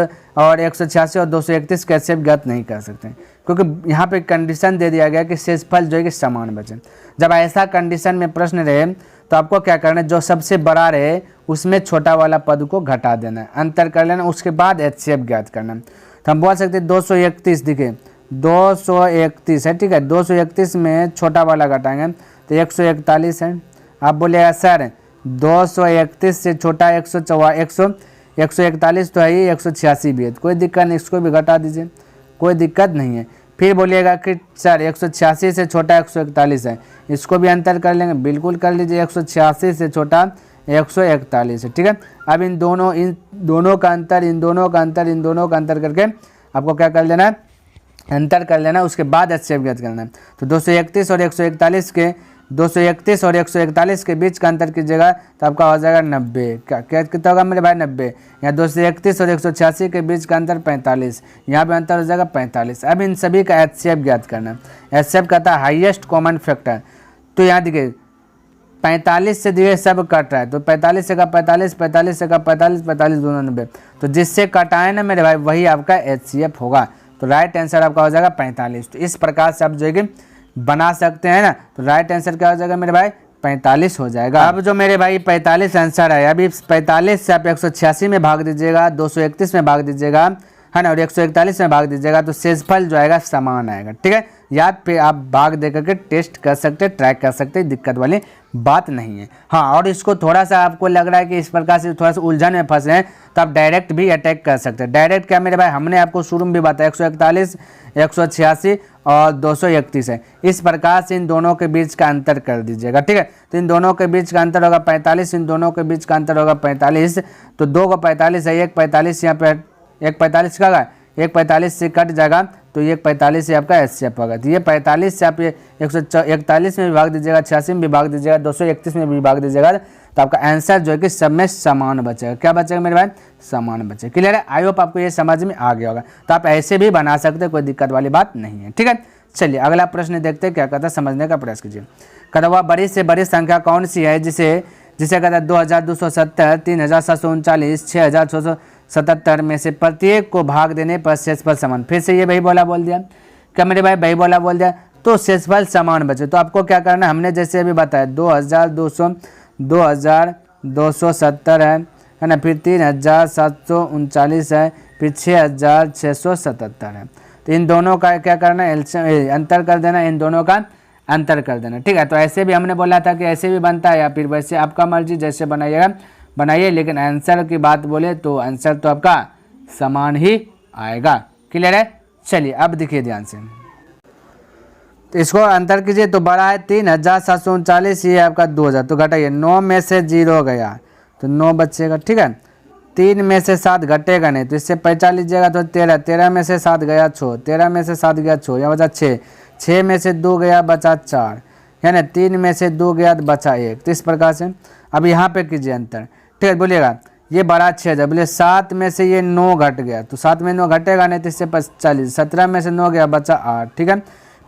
Speaker 1: 186 और 231 का एचसीएफ ज्ञात नहीं कर सकते, क्योंकि यहाँ पे कंडीशन दे दिया गया कि शेषफल जो है कि समान बचे। जब ऐसा कंडीशन में प्रश्न रहे तो आपको क्या करना है, जो सबसे बड़ा रहे उसमें छोटा वाला पद को घटा देना है, अंतर कर लेना, उसके बाद एचसीएफ ज्ञात करना। तो हम बोल सकते हैं 231, देखिए 231 है, ठीक है। 231 में छोटा वाला घटाएंगे तो 141 है। आप बोलिएगा सर 231 से छोटा 141 तो है ही, 186 भी है, तो कोई दिक्कत नहीं, इसको भी घटा दीजिए, कोई दिक्कत नहीं है। फिर बोलिएगा कि सर 186 से छोटा 141 है, इसको भी अंतर कर लेंगे, बिल्कुल कर लीजिए, 186 से छोटा 141 है, ठीक है। अब इन दोनों का अंतर करके आपको क्या कर लेना है, अंतर कर लेना, उसके बाद एचसीएफ ज्ञात करना है। तो 231 और 141 के 231 और 141 के बीच का अंतर कीजिएगा तो आपका हो जाएगा 90। क्या कितना होगा मेरे भाई 90। यहाँ 231 और 186 के बीच का अंतर 45, यहाँ पे अंतर हो जाएगा 45। अब इन सभी का HCF ज्ञात करना। HCF कहता है हाईएस्ट कॉमन फैक्टर। तो यहाँ देखिए 45 से दिए सब कट रहा है, तो 45 से का 45, 45 से का 45, 45 दोनों 90, तो जिससे कटाए ना मेरे भाई वही आपका HCF होगा। तो राइट आंसर आपका हो जाएगा 45। तो इस प्रकार से आप जो है कि बना सकते हैं ना। तो राइट आंसर क्या हो जाएगा मेरे भाई 45 हो जाएगा। अब जो मेरे भाई 45 आंसर है, अभी 45 से आप 186 में भाग दीजिएगा, 231 में भाग दीजिएगा, है ना, और 141 में भाग दीजिएगा, तो शेषफल जो आएगा समान आएगा। ठीक है, याद पे आप भाग दे करके टेस्ट कर सकते, ट्रैक कर सकते, दिक्कत वाली बात नहीं है। हाँ, और इसको थोड़ा सा आपको लग रहा है कि इस प्रकार से थोड़ा सा उलझन में फंसे हैं, तो आप डायरेक्ट भी अटैक कर सकते हैं। डायरेक्ट क्या मेरे भाई, हमने आपको शुरू में भी बताया 141, 186 और 231 है। इस प्रकार से इन दोनों के बीच का अंतर कर दीजिएगा। ठीक है, तो इन दोनों के बीच का अंतर होगा 45, इन दोनों के बीच का अंतर होगा 45, तो 2 को 45 है, 1 45 यहाँ पे, 1 45 का 1 45 से कट जाएगा, तो ये 45 से आपका HCF होगा। तो ये 45 से आप ये 141 में भी भाग दीजिएगा, 86 में भी भाग दीजिएगा, 231 में भी भाग दीजिएगा, तो आपका आंसर जो है कि सब में समान बचेगा। क्या बचेगा मेरे भाई, समान बचेगा। क्लियर है, आई होप आपको ये समझ में आ गया होगा। तो आप ऐसे भी बना सकते हैं, कोई दिक्कत वाली बात नहीं है। ठीक है, चलिए अगला प्रश्न देखते हैं क्या कहता है, समझने का प्रयास कीजिए। कहता हुआ बड़ी से बड़ी संख्या कौन सी है जिसे कहता है 2270, 3739, 6677 में से प्रत्येक को भाग देने पर शेषफल समान। फिर से ये वही बोला बोल दिया, क्या मेरे भाई वही बोला बोल दिया, तो शेषफल समान बचे। तो आपको क्या करना है, हमने जैसे अभी बताया 2270 है ना, फिर 3739 है, फिर 6677 है। तो इन दोनों का क्या करना है, अंतर कर देना, इन दोनों का अंतर कर देना। ठीक है, तो ऐसे भी हमने बोला था कि ऐसे भी बनता है, या फिर वैसे आपका मर्जी जैसे बनाइएगा बनाइए, लेकिन आंसर की बात बोले तो आंसर तो आपका समान ही आएगा। क्लियर है, चलिए अब देखिए ध्यान से, तो इसको अंतर कीजिए। तो बड़ा है 3739, ये आपका 2000, तो घटाइए, 9 में से 0 गया तो 9 बचेगा। ठीक है, 3 में से 7 घटेगा नहीं, तो इससे 45 लीजिएगा तो 13, 13 में से 7 गया 6, 13 में से 7 गया 6, यहाँ बचा 6, 6 में से 2 गया बचा 4, है ना, 3 में से 2 गया तो बचा 1। तो इस प्रकार से अब यहाँ पे कीजिए अंतर। ठीक है, बोलिएगा ये बड़ा 6 बोले 7 में से ये 9 घट गया, तो 7 में 9 घटेगा नहीं, तो इससे 40, 17 में से 9 गया बचा 8। ठीक है,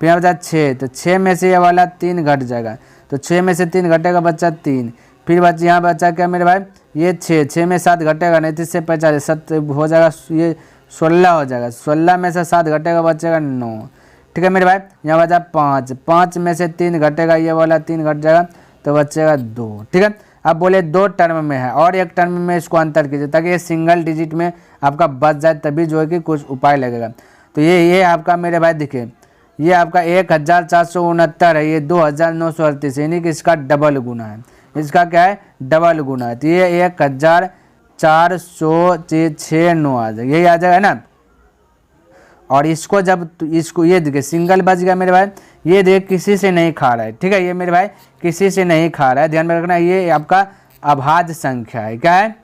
Speaker 1: फिर यहाँ बचा 6, तो 6 में से ये वाला 3 घट जाएगा, तो 6 में से 3 घटेगा बचा 3, फिर बच्चे यहाँ बचा क्या मेरे भाई, ये 6 में 7 घटेगा नहीं, तो इससे 45, 7 हो जाएगा, ये 16 हो जाएगा, 16 में से 7 घटेगा बचेगा 9। ठीक है मेरे भाई, यहाँ बचा 5, 5 में से 3 घटेगा, ये वाला 3 घट जाएगा तो बचेगा 2। ठीक है, अब बोले 2 टर्म में है और 1 टर्म में इसको अंतर कीजिए, ताकि ये सिंगल डिजिट में आपका बच जाए, तभी जो है कि कुछ उपाय लगेगा। तो ये आपका मेरे भाई देखिए, ये आपका 1469 है, ये 2938, यानी कि इसका डबल गुना है, इसका क्या है, डबल गुना है। तो ये 1469 आ जाएगा, यही आ जाएगा ना। और इसको जब इसको ये देखिए सिंगल बच गया मेरे भाई, ये देख किसी से नहीं खा रहा है। ठीक है, ये मेरे भाई किसी से नहीं खा रहा है, ध्यान में रखना, ये आपका अभाज्य संख्या है। क्या है,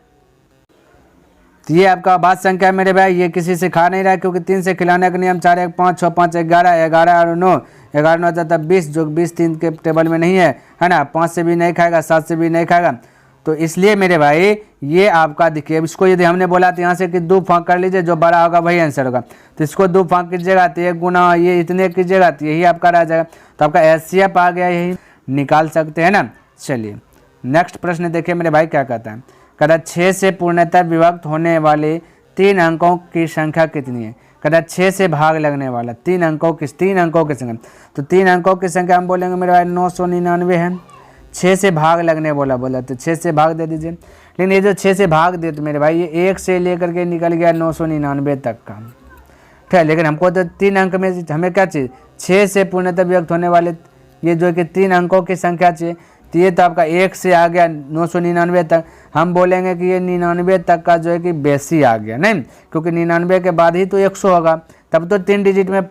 Speaker 1: तो ये आपका अभाज्य संख्या है मेरे भाई, ये किसी से खा नहीं रहा है, क्योंकि 3 से खिलाने का नियम 4 1 5 6 5 11, 11 और 9, 11 9 तब 20, जो 20 3 के टेबल में नहीं है ना, 5 से भी नहीं खाएगा, 7 से भी नहीं खाएगा। तो इसलिए मेरे भाई ये आपका देखिए, इसको यदि हमने बोला तो यहाँ से कि 2 फाँक कर लीजिए, जो बड़ा होगा वही आंसर होगा। तो इसको 2 फाँक कीजिएगा तो 1 गुना ये इतने कीजिएगा तो यही आपका रह जाएगा। तो आपका HCF आ गया, यही निकाल सकते हैं ना। चलिए नेक्स्ट प्रश्न देखिए मेरे भाई क्या कहता है, कहता 6 से पूर्णतः विभक्त होने वाले 3 अंकों की संख्या कितनी है। कहता 6 से भाग लगने वाला 3 अंकों की संख्या, तो 3 अंकों की संख्या हम बोलेंगे मेरे भाई 999 है। 6 से भाग लगने बोला तो 6 से भाग दे दीजिए, लेकिन ये जो 6 से भाग दे तो मेरे भाई ये 1 से लेकर के निकल गया 999 तक का। ठीक है, लेकिन हमको तो 3 अंक में हमें क्या चाहिए, 6 से पूर्णतः विभक्त होने वाले ये जो कि 3 अंकों की संख्या चाहिए। तो ये तो आपका 1 से आ गया 999 तक, हम बोलेंगे कि ये 99 तक का जो है कि बेसी आ गया, नहीं, क्योंकि 99 के बाद ही तो 100 होगा, तब तो 3 डिजिट में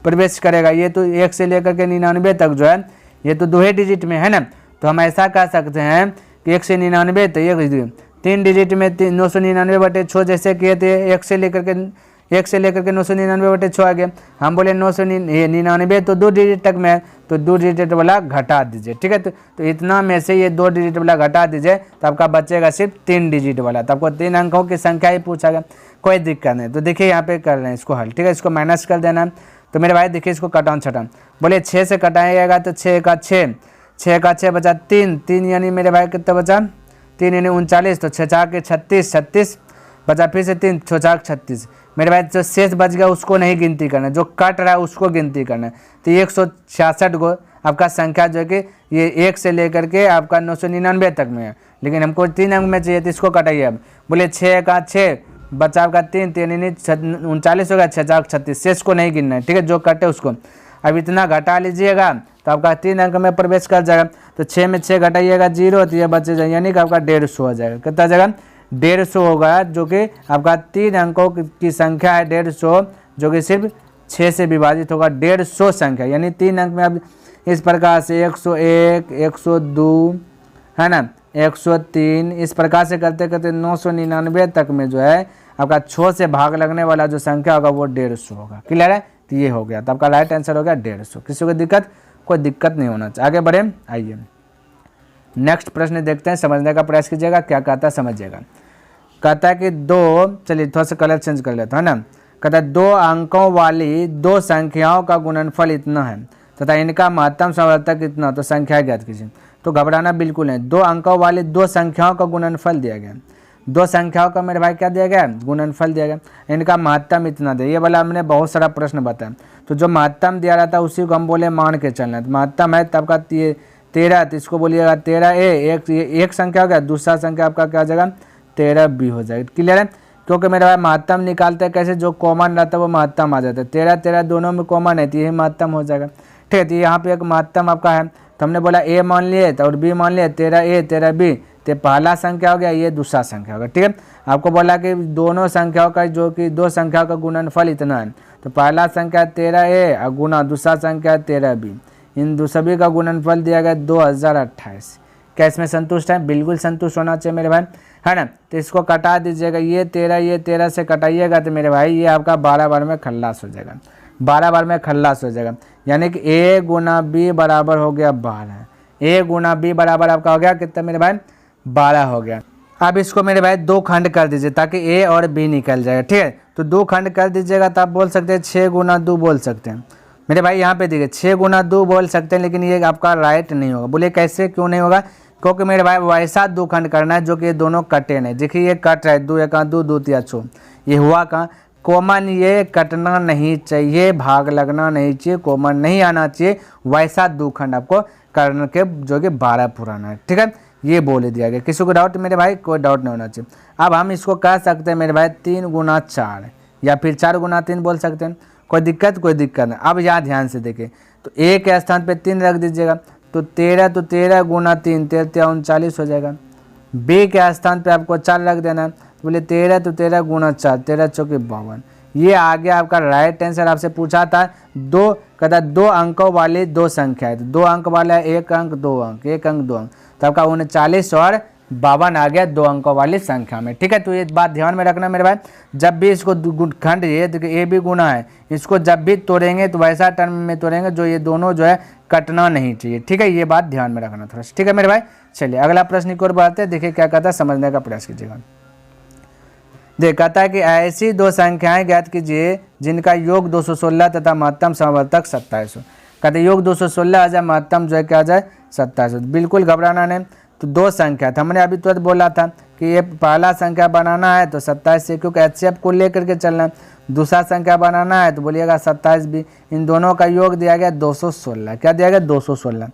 Speaker 1: प्रवेश करेगा। ये तो 1 से लेकर के 99 तक जो है ये तो 2 डिजिट में है ना। तो हम ऐसा कह सकते हैं कि 1 से 99 तो 3 डिजिट में 999/6 जैसे किए थे, 1 से लेकर के 1 से लेकर के 999/6 आ गया। हम बोले 999 तो 2 डिजिट तक में है, तो 2 डिजिट वाला घटा दीजिए, ठीक है। तो इतना में से ये 2 डिजिट वाला घटा दीजिए तो आपका बचेगा सिर्फ 3 डिजिट वाला। तो आपको 3 अंकों की संख्या ही पूछा, कोई दिक्कत नहीं। तो देखिए यहाँ पे कर रहे हैं इसको हल, ठीक है। इसको माइनस कर देना। तो मेरे भाई देखिए इसको कटान छटान, बोले 6 से कटाएगा तो 6 का 6, 6 का 6 बचा 3, 3 यानी मेरे भाई कितना बचा 3 यानी 39, तो 6 4 के 36, 36 बचा फिर से 3, 6 4 36। मेरे भाई जो शेष बच गया उसको नहीं गिनती करना, जो कट रहा है उसको गिनती करना है। तो 166 को आपका संख्या जो है कि ये 1 से लेकर के आपका 999 तक में है, लेकिन हमको 3 अंक में चाहिए तो इसको कटाइए। अब बोले 6 का 6 बचा आपका 3, 3 यानी 39 होगा, 6 4 36, शेष को नहीं गिनना है, ठीक है, जो कटे उसको। अब इतना घटा लीजिएगा तो आपका 3 अंक में प्रवेश कर जाएगा। तो 6 में 6 घटाइएगा 0, तो ये बचे जाए यानी कि आपका 150 हो जाएगा। कितना जगह 150 होगा, जो कि आपका 3 अंकों की संख्या है 150, जो कि सिर्फ 6 से विभाजित होगा 150 संख्या, यानी 3 अंक में अब इस प्रकार से 101, 102 है ना, 103, इस प्रकार से करते करते 999 तक में जो है आपका 6 से भाग लगने वाला जो संख्या होगा वो 150 होगा। क्लियर है? तो ये हो गया, तो आपका राइट आंसर हो गया 150। किसी को दिक्कत? कोई दिक्कत नहीं होना चाहिए। आगे बढ़े, आइए नेक्स्ट प्रश्न देखते हैं, समझने का प्रयास कीजिएगा क्या कहता है समझिएगा। कहता है कि 2, चलिए थोड़ा सा कलर चेंज कर लेता है ना। कहता है 2 अंकों वाली 2 संख्याओं का गुणनफल इतना है तथा इनका महत्तम समावर्तक इतना, तो संख्या ज्ञात कीजिए। तो घबराना बिल्कुल नहीं, 2 अंकों वाली 2 संख्याओं का गुणनफल दिया गया, 2 संख्याओं का मेरे भाई क्या दिया गया, गुणनफल दिया गया। इनका महत्तम इतना दे, ये वाला हमने बहुत सारा प्रश्न बताया। तो जो महत्तम दिया रहता है उसी को हम बोले मान के चलना। तो महत्तम है तब का 13, तो इसको बोलिएगा 13A, एक संख्या हो गया, दूसरा संख्या आपका क्या हो जाएगा 13B हो जाएगा। क्लियर है? क्योंकि मेरे भाई महत्तम निकालते हैं कैसे, जो कॉमन रहता है वो महत्तम आ जाता है। 13 13 दोनों में कॉमन है तो यही महत्तम हो जाएगा, ठीक है। तो यहाँ पे एक महत्तम आपका है, तो हमने बोला A मान लिए तो और B मान लिए, 13A 13B, तो पहला संख्या हो गया, ये दूसरा संख्या होगा, ठीक है। आपको बोला कि दोनों संख्याओं का जो कि 2 संख्याओं का गुणनफल इतना है, तो पहला संख्या 13A और गुना दूसरा संख्या 13B, इन सभी का गुणनफल दिया गया 2028। क्या इसमें संतुष्ट है? बिल्कुल संतुष्ट होना चाहिए मेरे भाई, है ना। तो इसको कटा दीजिएगा, ये 13 से कटाइएगा तो मेरे भाई ये आपका 12 बार में खल्लास हो जाएगा, 12 बार में खल्लास हो जाएगा, यानी कि A गुना B बराबर हो गया 12, A गुना B बराबर आपका हो गया कितना मेरे भाई 12 हो गया। अब इसको मेरे भाई 2 खंड कर दीजिए ताकि A और B निकल जाएगा, ठीक है। तो 2 खंड कर दीजिएगा तो आप बोल सकते हैं 6 गुना 2 बोल सकते हैं मेरे भाई। यहाँ पे देखिए 6 गुना 2 बोल सकते हैं, लेकिन ये आपका राइट नहीं होगा। बोले कैसे, क्यों नहीं होगा? क्योंकि मेरे भाई वैसा 2 खंड करना है जो कि ये दोनों कटे नहीं। देखिए ये कट रहा है, 2 1 2 2 3 6, ये हुआ कहाँ कॉमन, ये कटना नहीं चाहिए, भाग लगना नहीं चाहिए, कॉमन नहीं आना चाहिए। वैसा 2 खंड आपको करने के जो कि 12 पुराना है, ठीक है। ये बोल दिया गया। किसी को डाउट मेरे भाई? कोई डाउट नहीं होना चाहिए। अब हम इसको कह सकते हैं मेरे भाई 3 गुना 4 या फिर 4 गुना 3 बोल सकते हैं। कोई दिक्कत? कोई दिक्कत नहीं। अब यहाँ ध्यान से देखें, तो A के स्थान पे 3 रख दीजिएगा, तो 13 गुना 3 13 39 हो जाएगा। B के स्थान पे आपको 4 रख देना है, तो बोले 13 गुना 4 13 चौके 52। ये आ गया आपका राइट आंसर। आपसे पूछा था 2, कहता 2 अंकों वाली 2 संख्या है, तो 2 अंक वाला 1 अंक 2 अंक 1 अंक 2 अंक, तो आपका 39 और 52 आ गया 2 अंकों वाली संख्या में, ठीक है। तो ये बात ध्यान में रखना मेरे भाई, जब भी इसको खंड ये देखिए A भी गुना है, इसको जब भी तोड़ेंगे तो वैसा टर्म में तोड़ेंगे जो ये दोनों जो है कटना नहीं चाहिए, ठीक है। ये बात ध्यान में रखना थोड़ा, ठीक है मेरे भाई। चलिए अगला प्रश्न की ओर बढ़ते हैं, देखिए क्या कहता है, समझने का प्रयास कीजिएगा। देख कहता है कि ऐसी 2 संख्याएं ज्ञात कीजिए जिनका योग 216 तथा महत्तम समावर्तक 27 हो। कहते योग 216 आ जाए, महत्तम जो है क्या आ जाए 27 हो। बिल्कुल घबराना नहीं। तो 2 संख्या था, हमने अभी तुरंत बोला था कि ये पहला संख्या बनाना है तो 27 से, क्योंकि HCF को लेकर के चलना है। दूसरा संख्या बनाना है तो बोलिएगा 27 भी, इन दोनों का योग दिया गया 216। क्या दिया गया 216।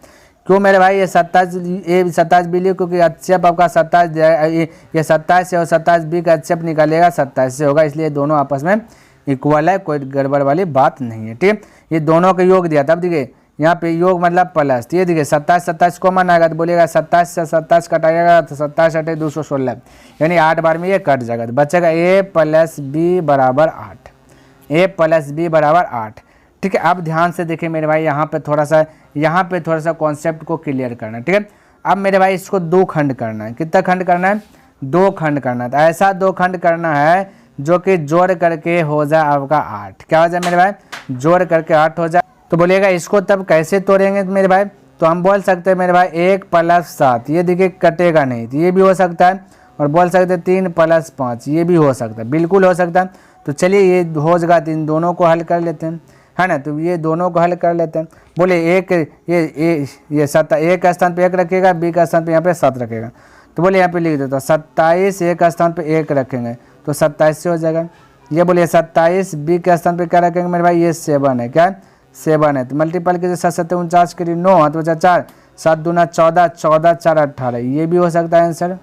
Speaker 1: क्यों मेरे भाई ये 27 B लिए, क्योंकि HCF आपका 27 दिया, ये 27 से और 27B का HCF निकालेगा 27 से होगा, इसलिए दोनों आपस में इक्वल है, कोई गड़बड़ वाली बात नहीं है, ठीक। ये दोनों का योग दिया, तब देखिए यहाँ पे योग मतलब प्लस, ये देखिए 27 कॉमन आएगा तो बोलिएगा 27 से 27 कटाएगा तो 27 हटे 216, यानी 8 बार में ये कट जाएगा, तो बचेगा A + B बराबर 8, A + B बराबर 8, ठीक है। अब ध्यान से देखिए मेरे भाई, यहाँ पे थोड़ा सा कॉन्सेप्ट को क्लियर करना है, ठीक है। अब मेरे भाई इसको 2 खंड करना है। कितना खंड करना है? 2 खंड करना है। तो ऐसा 2 खंड करना है जो कि जोड़ करके हो जाए आपका 8। क्या हो जाए मेरे भाई, जोड़ करके 8 हो जाए। तो बोलिएगा इसको तब कैसे तोड़ेंगे मेरे भाई, तो हम बोल सकते हैं मेरे भाई 1 + 7, ये देखिए कटेगा नहीं, तो ये भी हो सकता है। और बोल सकते हैं 3 + 5, ये भी हो सकता है, बिल्कुल हो सकता है। तो चलिए ये हो जाएगा, इन दोनों को हल कर लेते हैं, है ना। तो ये दोनों को हल कर लेते हैं। बोले एक ये 7 A का स्थान पे 1 रखेगा, B का स्थान पे यहाँ पे 7 रखेगा। तो बोले यहाँ पे लिख देता हूँ 27 A का स्थान पे 1 रखेंगे तो 27 से हो जाएगा। ये बोलिए 27 B के स्थान पे क्या रखेंगे मेरे भाई, ये 7 है, क्या 7 है। तो मल्टीपल कीजिए 7 7 49 करिए 9 हाथ बचा 4, 7 दूना 14, 14 4 18, ये भी हो सकता है आंसर।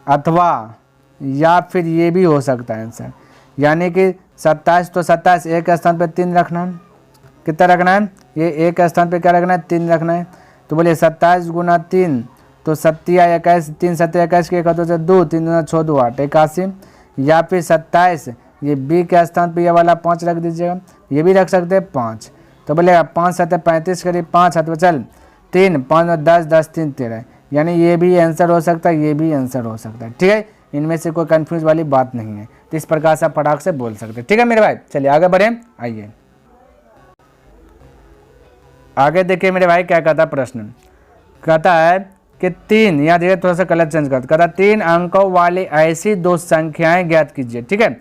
Speaker 1: अथवा या फिर ये भी हो सकता है आंसर, यानी कि 27 तो 27 A के स्थान पे 3 रखना है, कितना रखना है, ये A के स्थान पे क्या रखना है, 3 रखना है। तो बोलिए 27 × 3 तो 7 21, 3 7 21 के 1 तो 2, 3 दूना 6 2 8 81। या फिर 27 ये B के स्थान पे ये वाला 5 रख दीजिएगा, ये भी रख सकते हैं 5। तो बोलेगा 5 7 35 करीब 5 हाथ बचल 3, 5 10 10 3 13, यानी ये भी आंसर हो सकता है, ये भी आंसर हो सकता है। ठीक है, इनमें से कोई कंफ्यूज वाली बात नहीं है। तो इस प्रकार से आप फटाक से बोल सकते हैं। ठीक है मेरे भाई, चलिए आगे बढ़े। आइए आगे देखिए मेरे भाई क्या कहता है प्रश्न, कहता है कि 3, यहाँ देखिए थोड़ा सा कलर चेंज करता, कहता 3 अंकों वाली ऐसी 2 संख्याएं ज्ञात कीजिए, ठीक है,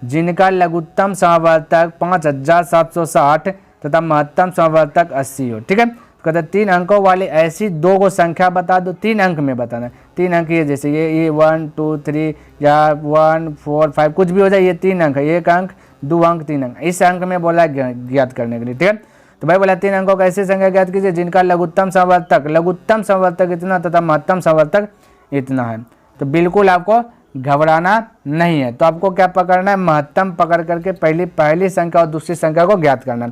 Speaker 1: जिनका लघुत्तम समावर्तक 5760 तथा महत्तम समावर्तक 80 हो। ठीक है, कहता 3 अंकों वाली ऐसी 2 को संख्या बता दो, 3 अंक में बताना है। 3 अंक ये जैसे ये 1 2 3 या 1 4 5 कुछ भी हो जाए, ये 3 अंक है, 1 अंक 2 अंक 3 अंक, इस अंक में बोला ज्ञात करने के लिए। ठीक है, तो भाई बोला 3 अंकों का ऐसी संख्या ज्ञात कीजिए जिनका लघुत्तम संवर्तक इतना तथा महत्तम संवर्तक इतना है। तो बिल्कुल आपको घबराना नहीं है। तो आपको क्या पकड़ना है, महत्तम पकड़ करके पहली संख्या और दूसरी संख्या को ज्ञात करना है।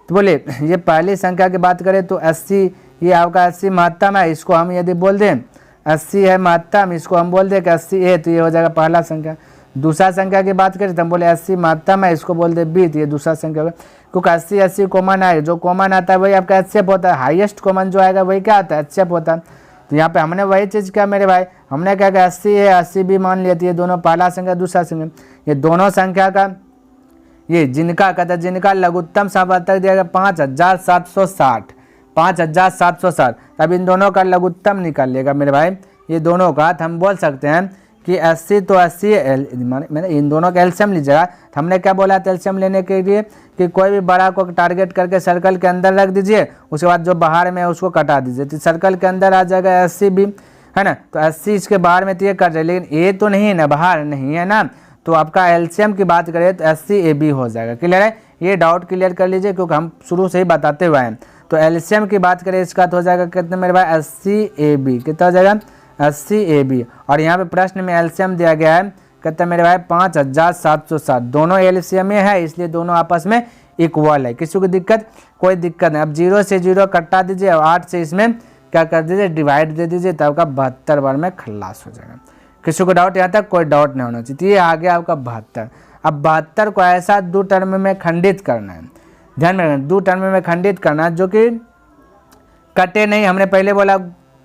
Speaker 1: तो बोले ये पहली संख्या की बात करें तो 80, ये आपका 80 महत्तम है, इसको हम यदि बोल दें 80 है महत्तम, इसको हम बोल दें कि 80 है, तो ये हो जाएगा पहला संख्या। दूसरा संख्या की बात करें तो हम बोले 80 महत्तम है, इसको बोल दे बी, तो ये दूसरा संख्या होगा। क्योंकि 80 80 कॉमन है, जो कॉमन आता है वही आपका एचसीएफ होता है, हाईएस्ट कॉमन जो आएगा वही क्या आता है, एचसीएफ होता है। तो यहाँ पे हमने वही चीज़ किया मेरे भाई, हमने क्या कहा 80 है 80 भी मान लिया, ये दोनों पहला संख्या दूसरा संख्या, ये दोनों संख्या का ये जिनका कहता है जिनका लघुत्तम समावर्तक दिया गया 5760, 5760। अब इन दोनों का लघुत्तम निकाल लेगा मेरे भाई, ये दोनों का। तो हम बोल सकते हैं कि 80 तो 80 मैंने इन दोनों का एलसीएम लीजिएगा। हमने क्या बोला था एलसीएम लेने के लिए कि कोई भी बड़ा को टारगेट करके सर्कल के अंदर रख दीजिए, उसके बाद जो बाहर में है उसको कटा दीजिए, तो सर्कल के अंदर आ जाएगा 80 भी, है ना। तो 80 इसके बाहर में तो ये कट जाए, लेकिन ए तो नहीं है ना, बाहर नहीं है ना, तो आपका एलसीएम की बात करें तो 80 AB हो जाएगा। क्लियर है, ये डाउट क्लियर कर लीजिए क्योंकि हम शुरू से ही बताते हुए हैं। तो एलसीएम की बात करें इसका तो हो जाएगा कितने मेरे भाई 80 AB, कितना हो जाएगा 80 AB। और यहाँ पे प्रश्न में एलसीएम दिया गया है कितना मेरे भाई 5760, दोनों एलसीएम में है इसलिए दोनों आपस में इक्वल है। किसी को दिक्कत, कोई दिक्कत नहीं। अब 0 से 0 कटा दीजिए और 8 से इसमें क्या कर दीजिए डिवाइड दे दीजिए, तब आपका 72 बार में खल्लास हो जाएगा। किसी को डाउट यहाँ तक, कोई डाउट नहीं होना चाहिए। तो ये आ गया आपका 72। अब 72 को ऐसा 2 टर्म में खंडित करना है, ध्यान में रखना, 2 टर्म में खंडित करना है जो कि कटे नहीं। हमने पहले बोला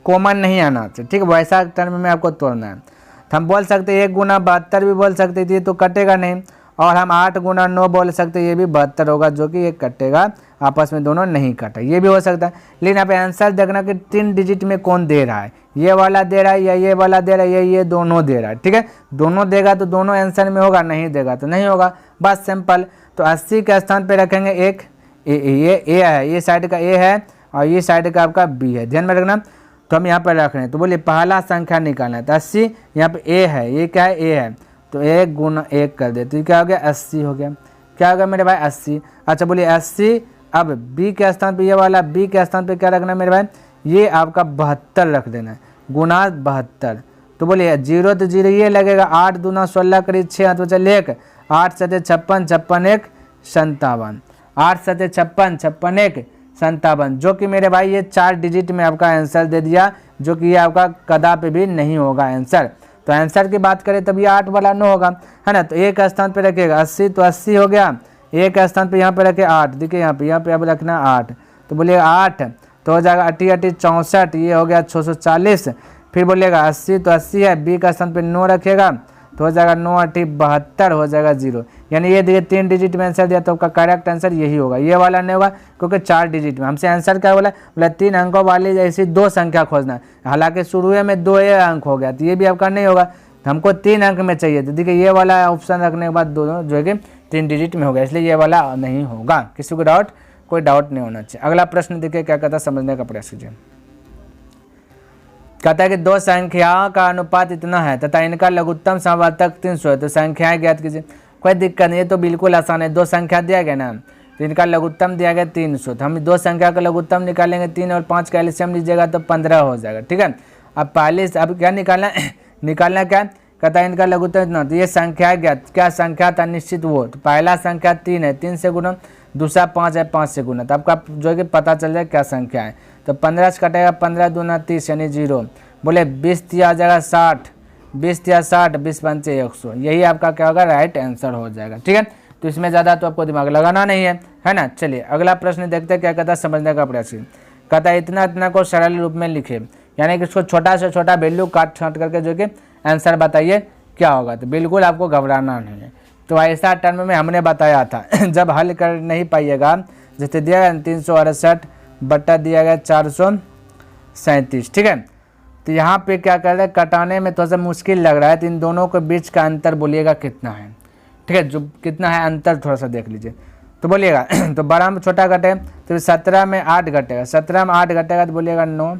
Speaker 1: कॉमन नहीं आना चाहिए, ठीक है, वैसा टर्म में आपको तोड़ना है। तो हम बोल सकते 1 × 72 भी बोल सकते थे, तो कटेगा नहीं। और हम 8 × 9 बोल सकते, ये भी 72 होगा जो कि ये कटेगा, आपस में दोनों नहीं कटा, ये भी हो सकता है। लेकिन यहाँ पे आंसर देखना कि 3 डिजिट में कौन दे रहा है, ये वाला दे रहा है या ये वाला दे रहा है, ये दोनों दे रहा है। ठीक है, दोनों देगा तो दोनों आंसर में होगा, नहीं देगा तो नहीं होगा, बस सिंपल। तो 80 के स्थान पे रखेंगे एक ये ए है, ये साइड का ए है और ये साइड का आपका बी है, ध्यान में रखना। तो हम यहाँ पर रख रहे हैं, तो बोलिए पहला संख्या निकालना है। तो 80 यहाँ पे ए है, ये क्या है ए है, तो 1 × 1 कर देते, क्या हो गया 80 हो गया। क्या हो गया मेरे भाई 80। अच्छा बोलिए 80, अब बी के स्थान पे ये वाला बी के स्थान पे क्या रखना है मेरे भाई, ये आपका 72 रख देना है, गुना 72। तो बोलिए 0 तो 0 ये लगेगा, 8 दूना 16 करीब 6 हाथ बचा 1, 8 7 56, 56 1 57, 8 7 56, 56 1 57, जो कि मेरे भाई ये 4 डिजिट में आपका आंसर दे दिया, जो कि ये आपका कदापि भी नहीं होगा आंसर। तो आंसर की बात करें तब ये 8 वाला नो होगा, है ना। तो एक स्थान पे रखिएगा 80, तो 80 हो गया, एक स्थान पे यहाँ पे रखे 8, देखिए यहाँ पे अब रखना 8, तो बोलिएगा 8 तो हो जाएगा 8 8 64, ये हो गया 640। फिर बोलिएगा 80, तो 80 है, बी का स्थान पे 9 रखिएगा तो हो जाएगा 9 8 72 हो जाएगा 0। यानी ये देखिए 3 डिजिट में आंसर दिया तो आपका करेक्ट आंसर यही होगा, ये वाला नहीं होगा क्योंकि 4 डिजिट में। हमसे आंसर क्या बोला, 3 अंकों वाली ऐसी 2 संख्या खोजना है, हालांकि शुरू में 2 अंक हो गया तो ये भी आपका नहीं होगा, हमको 3 अंक में चाहिए। तो देखिए ये वाला ऑप्शन रखने के बाद दोनों जो है कि 3 डिजिट में हो गया, इसलिए ये वाला नहीं होगा। किसी को डाउट, कोई डाउट नहीं होना चाहिए। अगला प्रश्न देखिए क्या कहता है, समझने का प्रयास कीजिए। कहता है कि 2 संख्याओं का अनुपात इतना है तथा इनका लघुत्तम समवर्तक 300 है, तो संख्याएं ज्ञात कीजिए। कोई दिक्कत नहीं है, तो बिल्कुल आसान है। 2 संख्या दिया गया ना, तो इनका लघुत्तम दिया गया 300, तो हम 2 संख्या का लघुत्तम निकालेंगे, 3 और 5 का एलसीएम लीजिएगा तो 15 हो जाएगा। ठीक है, अब पहले अब क्या निकालना निकालना क्या, कहता है इनका लघुत्तम इतना, तो ये संख्या ज्ञात, क्या संख्या था निश्चित वो, तो पहला संख्या 3 है, 3 से गुणा, दूसरा 5 है, 5 से गुणा, तो आपका जो है कि पता चल जाए क्या संख्या है। तो 15 से कटेगा 15 दूना 30 यानी 0, बोले 20 दिया जाएगा 60, 20 दिया 60, 20 पंचे 100, यही आपका क्या होगा, राइट आंसर हो जाएगा। ठीक है, तो इसमें ज़्यादा तो आपको दिमाग लगाना नहीं है ना। चलिए अगला प्रश्न देखते हैं क्या कहता है, समझने का प्रयास। कहता है इतना इतना को सरल रूप में लिखे, यानी कि इसको छोटा से छोटा वैल्यू काट छाँट करके जो कि आंसर बताइए क्या होगा। तो बिल्कुल आपको घबराना नहीं है, तो ऐसा टर्म में हमने बताया था जब हल कर नहीं पाइएगा, जैसे दिया गया 368 बट्टा दिया गया 437। ठीक है, तो यहाँ पे क्या कर रहे हैं, कटाने में थोड़ा सा मुश्किल लग रहा है, तो इन दोनों के बीच का अंतर बोलिएगा कितना है। ठीक है, जो कितना है अंतर थोड़ा सा देख लीजिए, तो बोलिएगा तो 12 में छोटा घटे तो 17 में 8 घटेगा, 17 में 8 घटेगा तो बोलिएगा 9,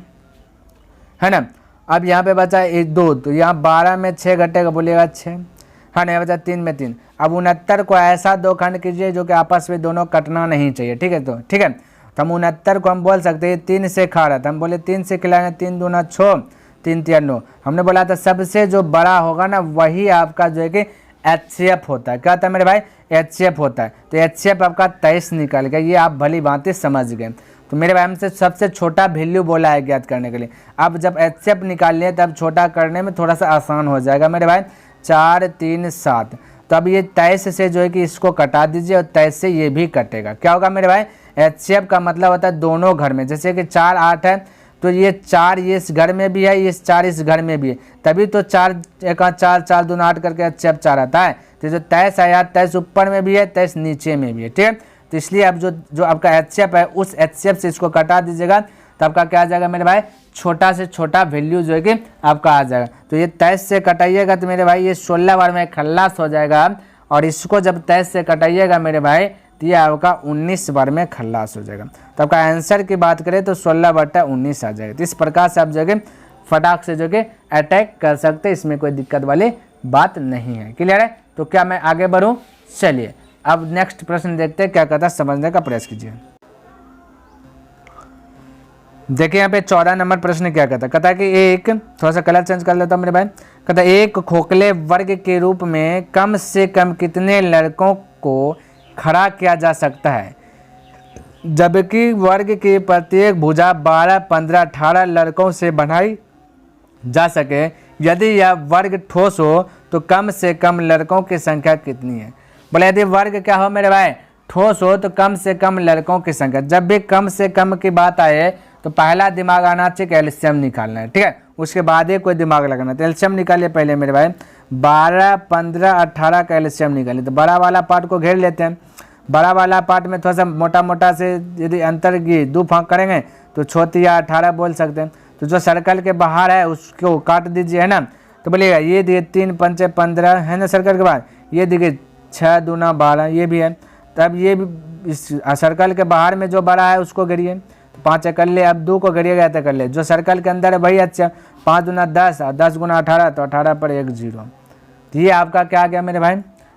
Speaker 1: है ना। अब यहाँ पे बचा 1 2, तो यहाँ 12 में 6 घटेगा, बोलिएगा 6, है ना। यहाँ बचा 3 में 3। अब 69 को ऐसा 2 खंड कीजिए जो कि आपस में दोनों कटना नहीं चाहिए। ठीक है, तो ठीक है, तो हम 69 को हम बोल सकते हैं 3 से खा रहा था, हम बोले 3 से खिलाएंगे, 3 दूना 6, 3 3 9। हमने बोला था सबसे जो बड़ा होगा ना वही आपका जो है कि HCF होता है। क्या होता है मेरे भाई, HCF होता है। तो HCF आपका 23 निकल गया, ये आप भली भांति समझ गए। तो मेरे भाई हमसे सबसे छोटा वैल्यू बोला है ज्ञात करने के लिए। अब जब HCF निकाल लिए तब छोटा करने में थोड़ा सा आसान हो जाएगा मेरे भाई। 4 3 7, तो अब ये 23 से जो है कि इसको कटा दीजिए और 23 से ये भी कटेगा। क्या होगा मेरे भाई, HCF का मतलब होता है दोनों घर में, जैसे कि 4 8 है तो ये 4 ये इस घर में भी है, ये 4 इस घर में भी है, तभी तो 4 1 4 4 2 8 करके HCF 4 आता है। तो जो 23 आया, 23 ऊपर में भी है, 23 नीचे में भी है। ठीक है, तो इसलिए अब जो आपका HCF है उस HCF से इसको कटा दीजिएगा, तो आपका क्या आ जाएगा मेरे भाई, छोटा से छोटा वैल्यू जो है कि आपका आ जाएगा। तो ये 23 से कटाइएगा तो मेरे भाई ये 16 बार में खल्लास हो जाएगा, और इसको जब 23 से कटाइएगा मेरे भाई तो ये आपका 19 बार में खल्लास हो जाएगा। तो आपका आंसर की बात करें तो 16/19 आ जाएगा। तो इस प्रकार से आप जो है फटाक से जो कि अटैक कर सकते, इसमें कोई दिक्कत वाली बात नहीं है। क्लियर है, तो क्या मैं आगे बढ़ूँ? चलिए अब नेक्स्ट प्रश्न देखते हैं क्या कहता है, समझने का प्रयास कीजिए। देखिए यहाँ पे 14 नंबर प्रश्न क्या कहता है, कहता है कि एक, थोड़ा सा कलर चेंज कर लेता हूँ मेरे भाई, कहता है एक खोखले वर्ग के रूप में कम से कम कितने लड़कों को खड़ा किया जा सकता है, जबकि वर्ग की प्रत्येक भुजा 12 15 18 लड़कों से बनाई जा सके। यदि यह वर्ग ठोस हो तो कम से कम लड़कों की संख्या कितनी है। बोले यदि वर्ग क्या हो मेरे भाई, ठोस हो तो कम से कम लड़कों की संख्या। जब भी कम से कम की बात आए तो पहला दिमाग आना चाहिए एलसीएम निकालना है। ठीक है, उसके बाद ही कोई दिमाग लगाना है। तो एलसीएम निकालिए पहले मेरे भाई, 12 15 18 का एलसीएम निकालिए। तो बड़ा वाला पार्ट को घेर लेते हैं, बड़ा वाला पार्ट में थोड़ा सा मोटा मोटा से यदि अंतर की 2 फाँक करेंगे तो 6 या 18 बोल सकते हैं। तो जो सर्कल के बाहर है उसको काट दीजिए, है ना। तो बोलिएगा ये देखिए 3 5 15 है ना सर्कल के बाद, ये देखिए 6 दूना 12 ये भी है। तब ये भी इस सर्कल के बाहर में जो बड़ा है उसको घेरिए, 5 कर ले, अब 2 को घेरिएगा तो कर ले, जो सर्कल के अंदर है वही अच्छा। 5 दूना 10 और 10 गुना 18, तो 18 पर 1 0। तो ये आपका क्या आ गया मेरे भाई,